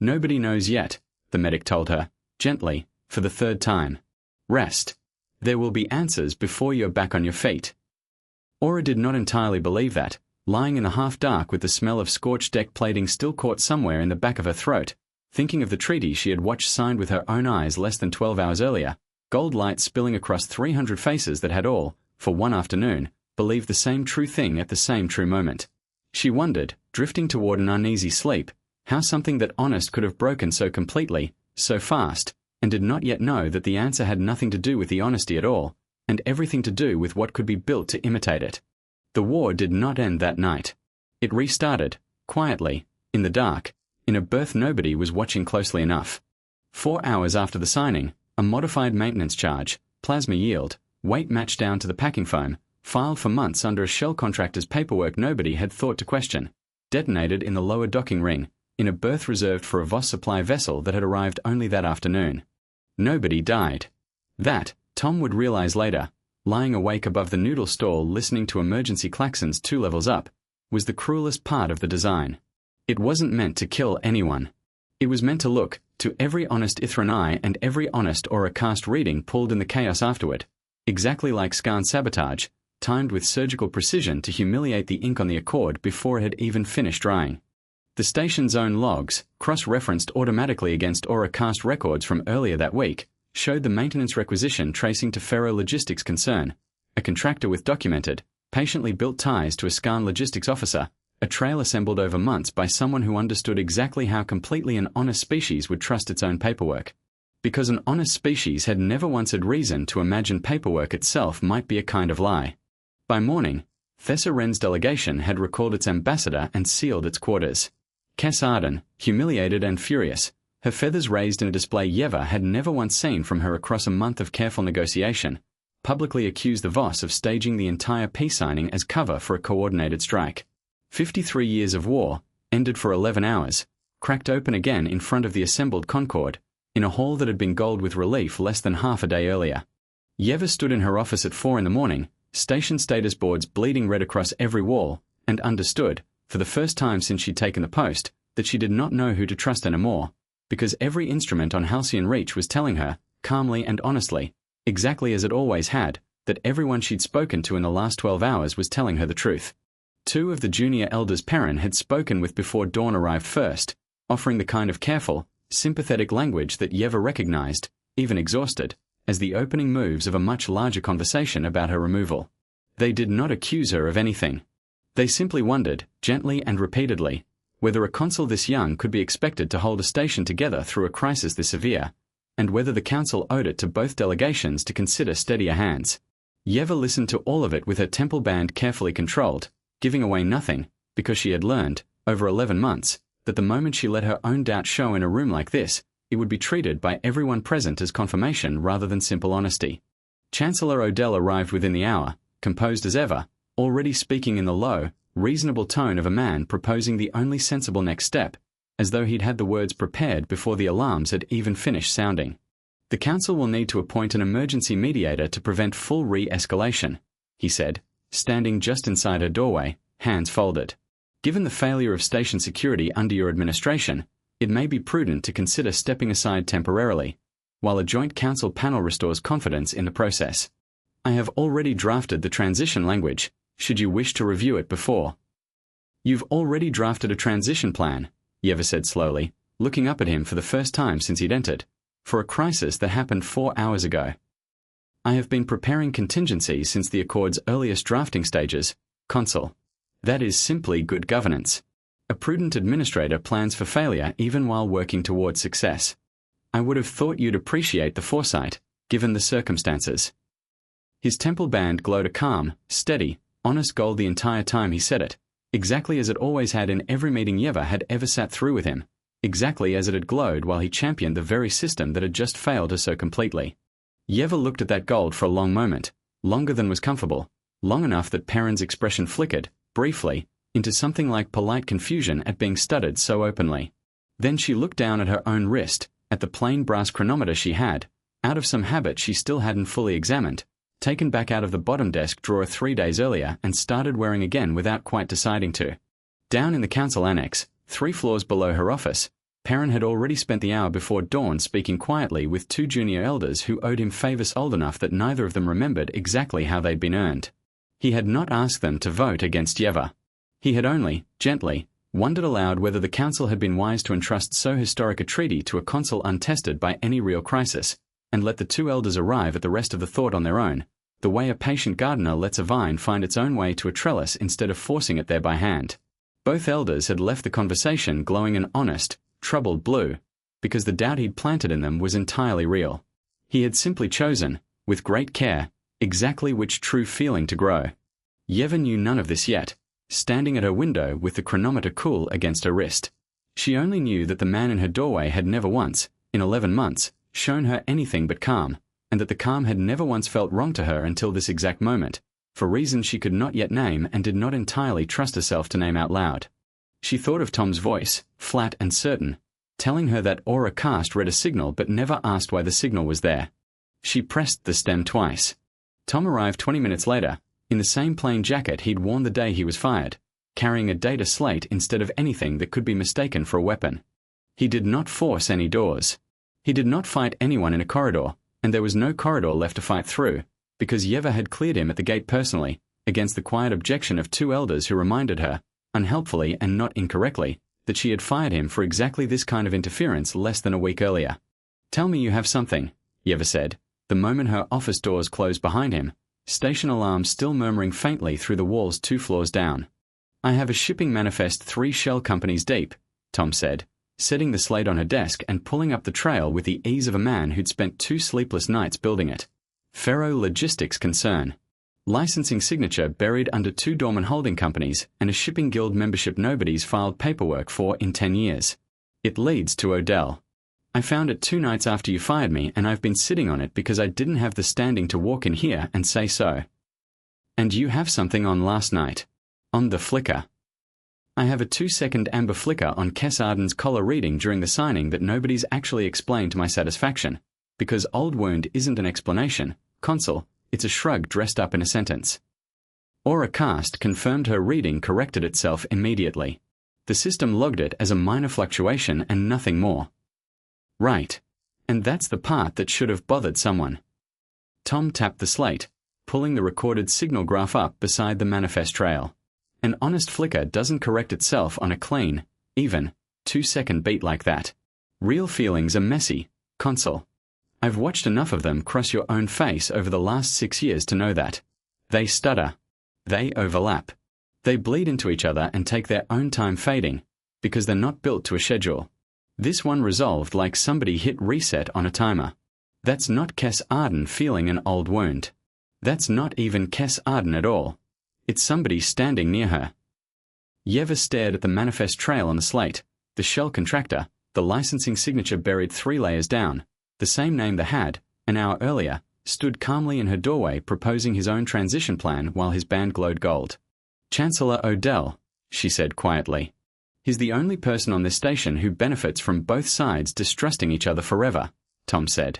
Nobody knows yet, the medic told her, gently, for the 3rd time. Rest. There will be answers before you're back on your feet. Aura did not entirely believe that, lying in the half-dark with the smell of scorched deck plating still caught somewhere in the back of her throat, thinking of the treaty she had watched signed with her own eyes less than 12 hours earlier, gold light spilling across 300 faces that had all, for one afternoon, believed the same true thing at the same true moment. She wondered, drifting toward an uneasy sleep, how something that honest could have broken so completely, so fast, and did not yet know that the answer had nothing to do with the honesty at all, and everything to do with what could be built to imitate it. The war did not end that night. It restarted, quietly, in the dark, in a berth nobody was watching closely enough. 4 hours after the signing, a modified maintenance charge, plasma yield, weight matched down to the packing foam, filed for months under a shell contractor's paperwork nobody had thought to question, detonated in the lower docking ring, in a berth reserved for a Voss supply vessel that had arrived only that afternoon. Nobody died. That, Tom would realize later, lying awake above the noodle stall listening to emergency klaxons 2 levels up, was the cruelest part of the design. It wasn't meant to kill anyone. It was meant to look, to every honest Ithran eye and every honest Auracast reading pulled in the chaos afterward, exactly like scan sabotage, timed with surgical precision to humiliate the ink on the Accord before it had even finished drying. The station's own logs, cross-referenced automatically against Auracast records from earlier that week, showed the maintenance requisition tracing to Ferro Logistics Concern, a contractor with documented, patiently built ties to a Scan logistics officer, a trail assembled over months by someone who understood exactly how completely an honest species would trust its own paperwork. Because an honest species had never once had reason to imagine paperwork itself might be a kind of lie. By morning, Thessa Wren's delegation had recalled its ambassador and sealed its quarters. Cass Arden, humiliated and furious, her feathers raised in a display Yeva had never once seen from her across a month of careful negotiation, publicly accused the Voss of staging the entire peace signing as cover for a coordinated strike. 53 years of war, ended for 11 hours, cracked open again in front of the assembled Concord, in a hall that had been gold with relief less than half a day earlier. Yeva stood in her office at 4 a.m, station status boards bleeding red across every wall, and understood, for the first time since she'd taken the post, that she did not know who to trust anymore, because every instrument on Halcyon Reach was telling her, calmly and honestly, exactly as it always had, that everyone she'd spoken to in the last 12 hours was telling her the truth. 2 of the junior elders Perrin had spoken with before Dawn arrived first, offering the kind of careful, sympathetic language that Yeva recognized, even exhausted, as the opening moves of a much larger conversation about her removal. They did not accuse her of anything. They simply wondered, gently and repeatedly, whether a consul this young could be expected to hold a station together through a crisis this severe, and whether the council owed it to both delegations to consider steadier hands. Yeva listened to all of it with her temple band carefully controlled, giving away nothing, because she had learned, over 11 months, that the moment she let her own doubt show in a room like this, it would be treated by everyone present as confirmation rather than simple honesty. Chancellor Odell arrived within the hour, composed as ever, already speaking in the low, reasonable tone of a man proposing the only sensible next step, as though he'd had the words prepared before the alarms had even finished sounding. The council will need to appoint an emergency mediator to prevent full re-escalation, he said, standing just inside her doorway, hands folded. Given the failure of station security under your administration, it may be prudent to consider stepping aside temporarily, while a joint council panel restores confidence in the process. I have already drafted the transition language, should you wish to review it before. You've already drafted a transition plan, Yeva said slowly, looking up at him for the first time since he'd entered, for a crisis that happened 4 hours ago. I have been preparing contingencies since the Accord's earliest drafting stages, Consul. That is simply good governance. A prudent administrator plans for failure even while working towards success. I would have thought you'd appreciate the foresight, given the circumstances. His temple band glowed a calm, steady, honest gold the entire time he said it, exactly as it always had in every meeting Yeva had ever sat through with him, exactly as it had glowed while he championed the very system that had just failed her so completely. Yeva looked at that gold for a long moment, longer than was comfortable, long enough that Perrin's expression flickered, briefly, into something like polite confusion at being studied so openly. Then she looked down at her own wrist, at the plain brass chronometer she had, out of some habit she still hadn't fully examined, taken back out of the bottom desk drawer 3 days earlier and started wearing again without quite deciding to. Down in the council annex, 3 floors below her office, Perrin had already spent the hour before dawn speaking quietly with 2 junior elders who owed him favors old enough that neither of them remembered exactly how they'd been earned. He had not asked them to vote against Yeva. He had only, gently, wondered aloud whether the council had been wise to entrust so historic a treaty to a consul untested by any real crisis, and let the 2 elders arrive at the rest of the thought on their own, the way a patient gardener lets a vine find its own way to a trellis instead of forcing it there by hand. Both elders had left the conversation glowing an honest, troubled blue, because the doubt he'd planted in them was entirely real. He had simply chosen, with great care, exactly which true feeling to grow. Yeva knew none of this yet, standing at her window with the chronometer cool against her wrist. She only knew that the man in her doorway had never once, in 11 months, shown her anything but calm, and that the calm had never once felt wrong to her until this exact moment, for reasons she could not yet name and did not entirely trust herself to name out loud. She thought of Tom's voice, flat and certain, telling her that aura cast read a signal but never asked why the signal was there. She pressed the stem twice. Tom arrived 20 minutes later, in the same plain jacket he'd worn the day he was fired, carrying a data slate instead of anything that could be mistaken for a weapon. He did not force any doors. He did not fight anyone in a corridor, and there was no corridor left to fight through, because Yeva had cleared him at the gate personally, against the quiet objection of 2 elders who reminded her, unhelpfully and not incorrectly, that she had fired him for exactly this kind of interference less than a week earlier. "Tell me you have something," Yeva said, the moment her office doors closed behind him, station alarms still murmuring faintly through the walls 2 floors down. "I have a shipping manifest 3 shell companies deep," Tom said, setting the slate on her desk and pulling up the trail with the ease of a man who'd spent 2 sleepless nights building it. Ferro Logistics Concern. Licensing signature buried under 2 dormant holding companies and a shipping guild membership nobody's filed paperwork for in 10 years. It leads to Odell. I found it 2 nights after you fired me, and I've been sitting on it because I didn't have the standing to walk in here and say so. And you have something on last night. On the flicker. I have a 2-second amber flicker on Kess Arden's collar reading during the signing that nobody's actually explained to my satisfaction, because Old Wound isn't an explanation, Consul, it's a shrug dressed up in a sentence. Aura cast confirmed her reading corrected itself immediately. The system logged it as a minor fluctuation and nothing more. Right. And that's the part that should have bothered someone. Tom tapped the slate, pulling the recorded signal graph up beside the manifest trail. An honest flicker doesn't correct itself on a clean, even, 2-second beat like that. Real feelings are messy, Consul. I've watched enough of them cross your own face over the last 6 years to know that. They stutter. They overlap. They bleed into each other and take their own time fading, because they're not built to a schedule. This one resolved like somebody hit reset on a timer. That's not Kess Arden feeling an old wound. That's not even Kess Arden at all. It's somebody standing near her. Yeva stared at the manifest trail on the slate, the shell contractor, the licensing signature buried 3 layers down, the same name that had, an hour earlier, stood calmly in her doorway proposing his own transition plan while his band glowed gold. Chancellor Odell, she said quietly. He's the only person on this station who benefits from both sides distrusting each other forever, Tom said.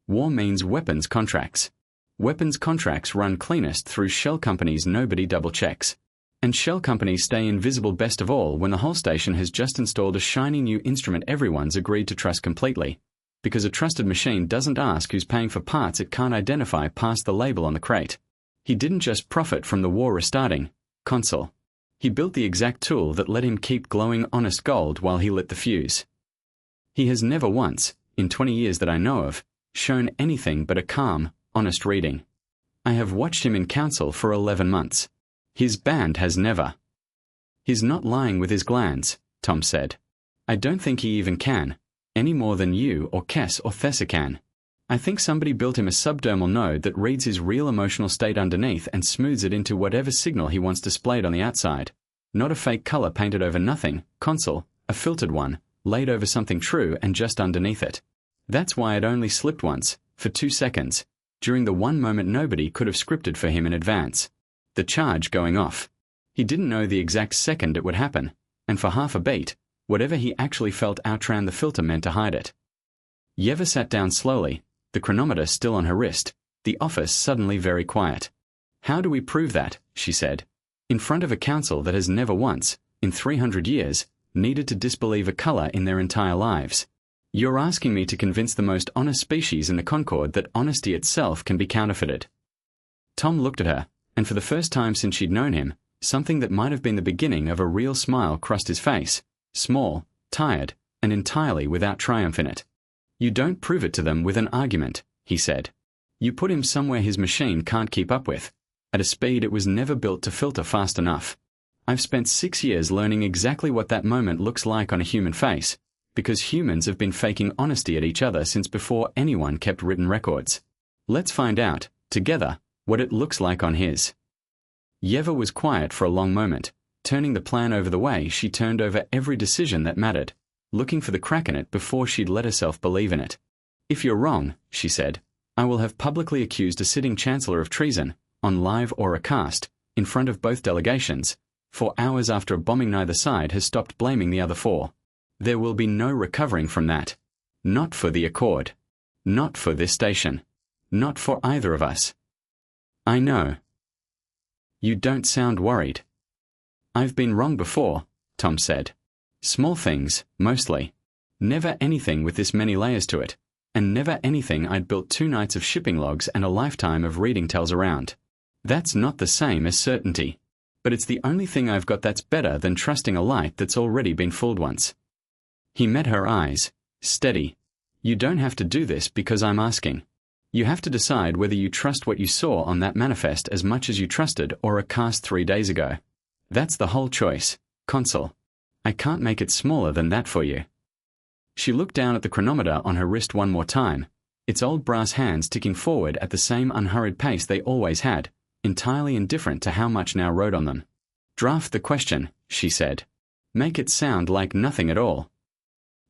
War means weapons contracts. Weapons contracts run cleanest through shell companies nobody double-checks. And shell companies stay invisible best of all when the whole station has just installed a shiny new instrument everyone's agreed to trust completely. Because a trusted machine doesn't ask who's paying for parts it can't identify past the label on the crate. He didn't just profit from the war restarting, Consul. He built the exact tool that let him keep glowing honest gold while he lit the fuse. He has never once, in 20 years that I know of, shown anything but a calm, honest reading. I have watched him in council for 11 months. His band has never. He's not lying with his glands, Tom said. I don't think he even can, any more than you or Kess or Thessa can. I think somebody built him a subdermal node that reads his real emotional state underneath and smooths it into whatever signal he wants displayed on the outside. Not a fake color painted over nothing, Consul, a filtered one, laid over something true and just underneath it. That's why it only slipped once, for 2 seconds, during the one moment nobody could have scripted for him in advance. The charge going off. He didn't know the exact second it would happen, and for half a beat, whatever he actually felt outran the filter meant to hide it. Yeva sat down slowly, the chronometer still on her wrist, the office suddenly very quiet. How do we prove that, she said, in front of a council that has never once, in 300 years, needed to disbelieve a color in their entire lives? You're asking me to convince the most honest species in the Concord that honesty itself can be counterfeited. Tom looked at her, and for the first time since she'd known him, something that might have been the beginning of a real smile crossed his face, small, tired, and entirely without triumph in it. You don't prove it to them with an argument, he said. You put him somewhere his machine can't keep up with, at a speed it was never built to filter fast enough. I've spent 6 years learning exactly what that moment looks like on a human face, because humans have been faking honesty at each other since before anyone kept written records. Let's find out, together, what it looks like on his. Yeva was quiet for a long moment, turning the plan over the way she turned over every decision that mattered, looking for the crack in it before she'd let herself believe in it. If you're wrong, she said, I will have publicly accused a sitting chancellor of treason, on live or a cast, in front of both delegations, 4 hours after a bombing neither side has stopped blaming the other 4. There will be no recovering from that. Not for the Accord. Not for this station. Not for either of us. I know. You don't sound worried. I've been wrong before, Tom said. Small things, mostly. Never anything with this many layers to it, and never anything I'd built 2 nights of shipping logs and a lifetime of reading tells around. That's not the same as certainty. But it's the only thing I've got that's better than trusting a light that's already been fooled once. He met her eyes, steady. You don't have to do this because I'm asking. You have to decide whether you trust what you saw on that manifest as much as you trusted or a cast 3 days ago. That's the whole choice, Consul. I can't make it smaller than that for you. She looked down at the chronometer on her wrist one more time, its old brass hands ticking forward at the same unhurried pace they always had, entirely indifferent to how much now rode on them. Draft the question, she said. Make it sound like nothing at all.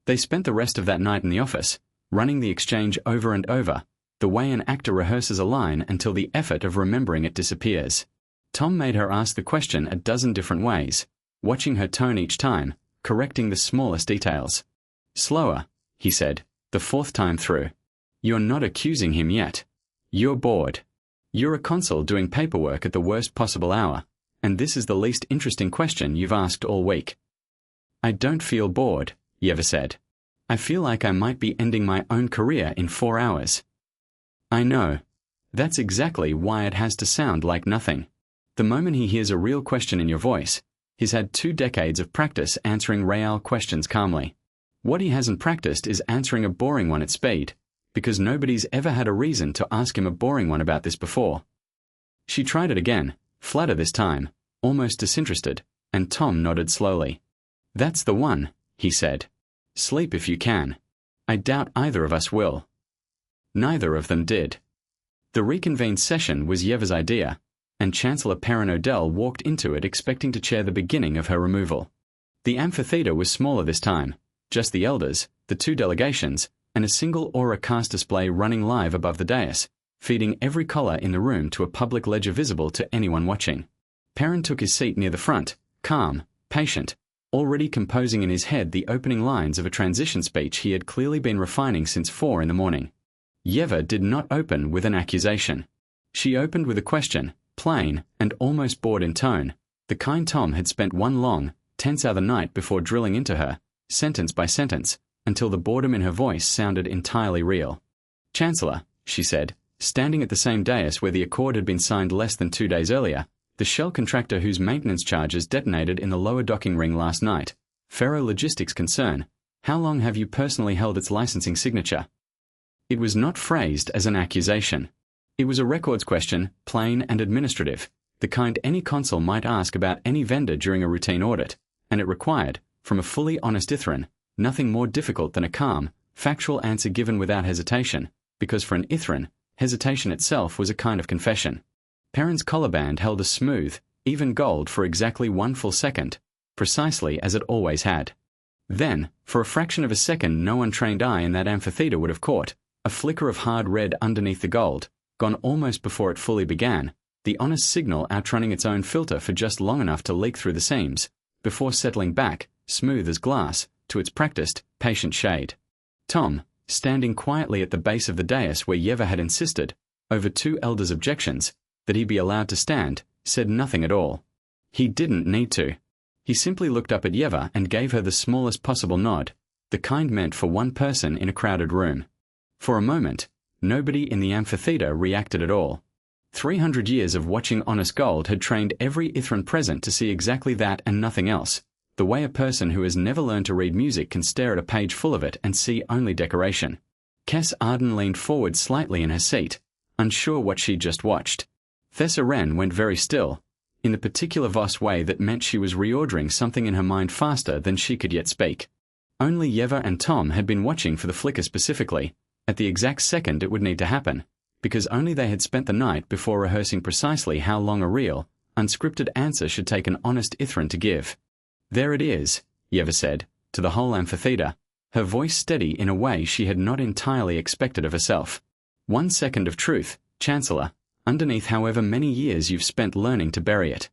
They spent the rest of that night in the office, running the exchange over and over, the way an actor rehearses a line until the effort of remembering it disappears. Tom made her ask the question a dozen different ways, watching her tone each time, correcting the smallest details. Slower, he said, the 4th time through. You're not accusing him yet. You're bored. You're a consul doing paperwork at the worst possible hour, and this is the least interesting question you've asked all week. I don't feel bored, Yeva said. I feel like I might be ending my own career in 4 hours. I know. That's exactly why it has to sound like nothing. The moment he hears a real question in your voice, he's had 2 decades of practice answering real questions calmly. What he hasn't practiced is answering a boring one at speed, because nobody's ever had a reason to ask him a boring one about this before. She tried it again, flatter this time, almost disinterested, and Tom nodded slowly. That's the one, he said. Sleep if you can. I doubt either of us will. Neither of them did. The reconvened session was Yeva's idea, and Chancellor Perrin Odell walked into it expecting to chair the beginning of her removal. The amphitheater was smaller this time, just the elders, the 2 delegations, and a single aura cast display running live above the dais, feeding every collar in the room to a public ledger visible to anyone watching. Perrin took his seat near the front, calm, patient, already composing in his head the opening lines of a transition speech he had clearly been refining since 4 in the morning. Yeva did not open with an accusation. She opened with a question, plain and almost bored in tone, the kind Tom had spent one long, tense-hour night before drilling into her, sentence by sentence, until the boredom in her voice sounded entirely real. Chancellor, she said, standing at the same dais where the accord had been signed less than 2 days earlier, the shell contractor whose maintenance charges detonated in the lower docking ring last night, Ferro Logistics concern, how long have you personally held its licensing signature? It was not phrased as an accusation. It was a records question, plain and administrative, the kind any consul might ask about any vendor during a routine audit, and it required, from a fully honest Ithran, nothing more difficult than a calm, factual answer given without hesitation, because for an Ithran, hesitation itself was a kind of confession. Perrin's collarband held a smooth, even gold for exactly 1 full second, precisely as it always had. Then, for a fraction of a second no untrained eye in that amphitheater would have caught, a flicker of hard red underneath the gold, gone almost before it fully began, the honest signal outrunning its own filter for just long enough to leak through the seams, before settling back, smooth as glass, to its practiced, patient shade. Tom, standing quietly at the base of the dais where Yeva had insisted, over 2 elders' objections, that he be allowed to stand, said nothing at all. He didn't need to. He simply looked up at Yeva and gave her the smallest possible nod, the kind meant for one person in a crowded room. For a moment, nobody in the amphitheater reacted at all. 300 years of watching honest gold had trained every Ithran present to see exactly that and nothing else, the way a person who has never learned to read music can stare at a page full of it and see only decoration. Cass Arden leaned forward slightly in her seat, unsure what she'd just watched. Thessa Wren went very still, in the particular Voss way that meant she was reordering something in her mind faster than she could yet speak. Only Yeva and Tom had been watching for the flicker specifically, at the exact second it would need to happen, because only they had spent the night before rehearsing precisely how long a real, unscripted answer should take an honest Ithran to give. There it is, Yeva said, to the whole amphitheater, her voice steady in a way she had not entirely expected of herself. 1 second of truth, Chancellor, underneath however many years you've spent learning to bury it.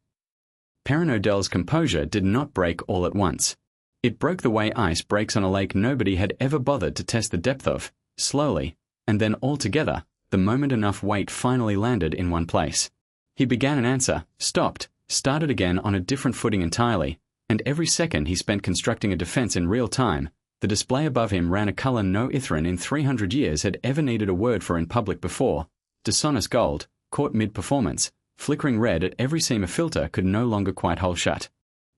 Perrin Odell's composure did not break all at once. It broke the way ice breaks on a lake nobody had ever bothered to test the depth of, slowly, and then altogether, the moment enough weight finally landed in one place. He began an answer, stopped, started again on a different footing entirely, and every second he spent constructing a defense in real time, the display above him ran a color no Ithran in 300 years had ever needed a word for in public before, dishonest gold, caught mid-performance, flickering red at every seam a filter could no longer quite hold shut.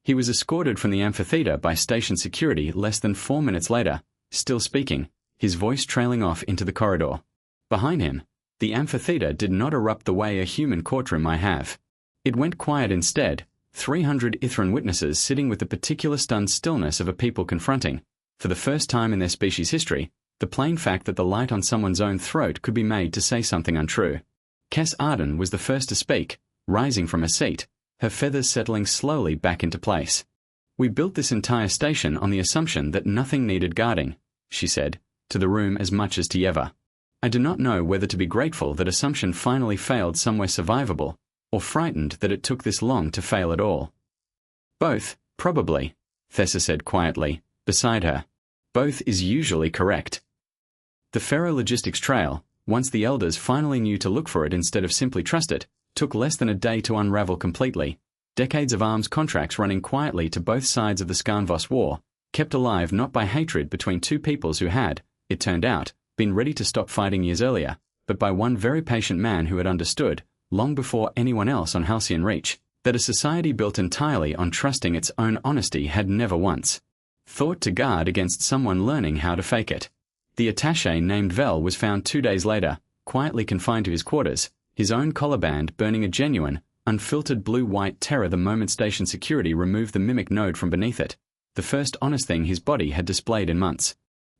He was escorted from the amphitheater by station security less than 4 minutes later, still speaking, his voice trailing off into the corridor. Behind him, the amphitheater did not erupt the way a human courtroom might have. It went quiet instead, 300 Ithran witnesses sitting with the particular stunned stillness of a people confronting, for the first time in their species' history, the plain fact that the light on someone's own throat could be made to say something untrue. Cass Arden was the first to speak, rising from her seat, her feathers settling slowly back into place. We built this entire station on the assumption that nothing needed guarding, she said, to the room as much as to Yeva. I do not know whether to be grateful that assumption finally failed somewhere survivable, or frightened that it took this long to fail at all. Both, probably, Thessa said quietly, beside her. Both is usually correct. The Ferro Logistics Trail, once the elders finally knew to look for it instead of simply trust it, took less than a day to unravel completely. Decades of arms contracts running quietly to both sides of the Skanvos War, kept alive not by hatred between two peoples who had, it turned out, been ready to stop fighting years earlier, but by one very patient man who had understood, long before anyone else on Halcyon Reach, that a society built entirely on trusting its own honesty had never once thought to guard against someone learning how to fake it. The attaché named Vel was found 2 days later, quietly confined to his quarters, his own collar band burning a genuine, unfiltered blue-white terror the moment station security removed the mimic node from beneath it, the first honest thing his body had displayed in months.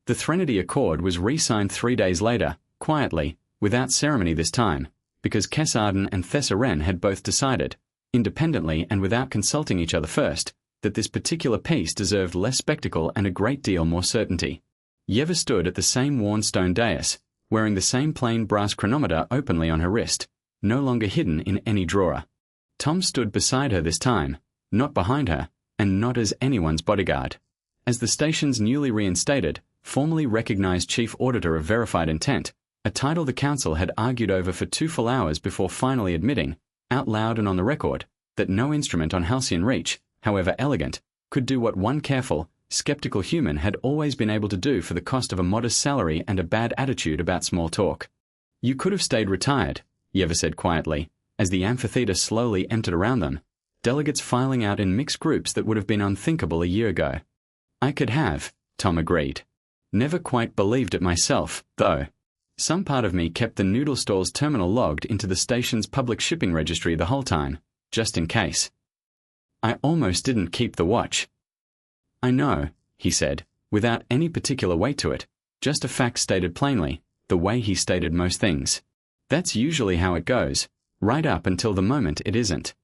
The Threnody Accord was re-signed 3 days later, quietly, without ceremony this time, because Kes Arden and Thessa Wren had both decided, independently and without consulting each other first, that this particular piece deserved less spectacle and a great deal more certainty. Yeva stood at the same worn stone dais, wearing the same plain brass chronometer openly on her wrist, no longer hidden in any drawer. Tom stood beside her this time, not behind her, and not as anyone's bodyguard. As the station's newly reinstated, formally recognized chief auditor of verified intent, a title the council had argued over for 2 full hours before finally admitting, out loud and on the record, that no instrument on Halcyon Reach, however elegant, could do what one careful, skeptical human had always been able to do for the cost of a modest salary and a bad attitude about small talk. You could have stayed retired, Yeva said quietly, as the amphitheater slowly emptied around them, delegates filing out in mixed groups that would have been unthinkable a year ago. I could have, Tom agreed. Never quite believed it myself, though. Some part of me kept the noodle stall's terminal logged into the station's public shipping registry the whole time, just in case. I almost didn't keep the watch. I know, he said, without any particular weight to it, just a fact stated plainly, the way he stated most things. That's usually how it goes, right up until the moment it isn't.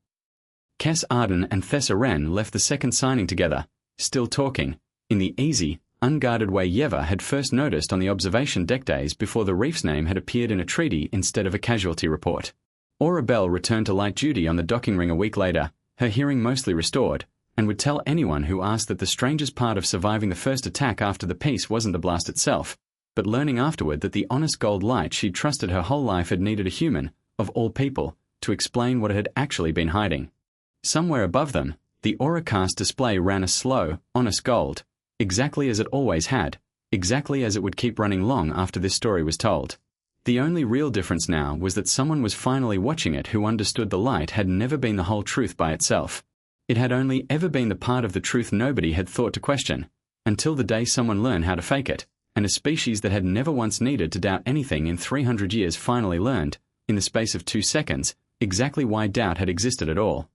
Kes Arden and Thessa Wren left the second signing together, still talking, in the easy, unguarded way Yeva had first noticed on the observation deck days before the reef's name had appeared in a treaty instead of a casualty report. Aura Bell returned to light duty on the docking ring a week later, her hearing mostly restored, and would tell anyone who asked that the strangest part of surviving the first attack after the peace wasn't the blast itself, but learning afterward that the honest gold light she'd trusted her whole life had needed a human, of all people, to explain what it had actually been hiding. Somewhere above them, the Auracast display ran a slow, honest gold, exactly as it always had, exactly as it would keep running long after this story was told. The only real difference now was that someone was finally watching it who understood the light had never been the whole truth by itself. It had only ever been the part of the truth nobody had thought to question, until the day someone learned how to fake it, and a species that had never once needed to doubt anything in 300 years finally learned, in the space of 2 seconds, exactly why doubt had existed at all.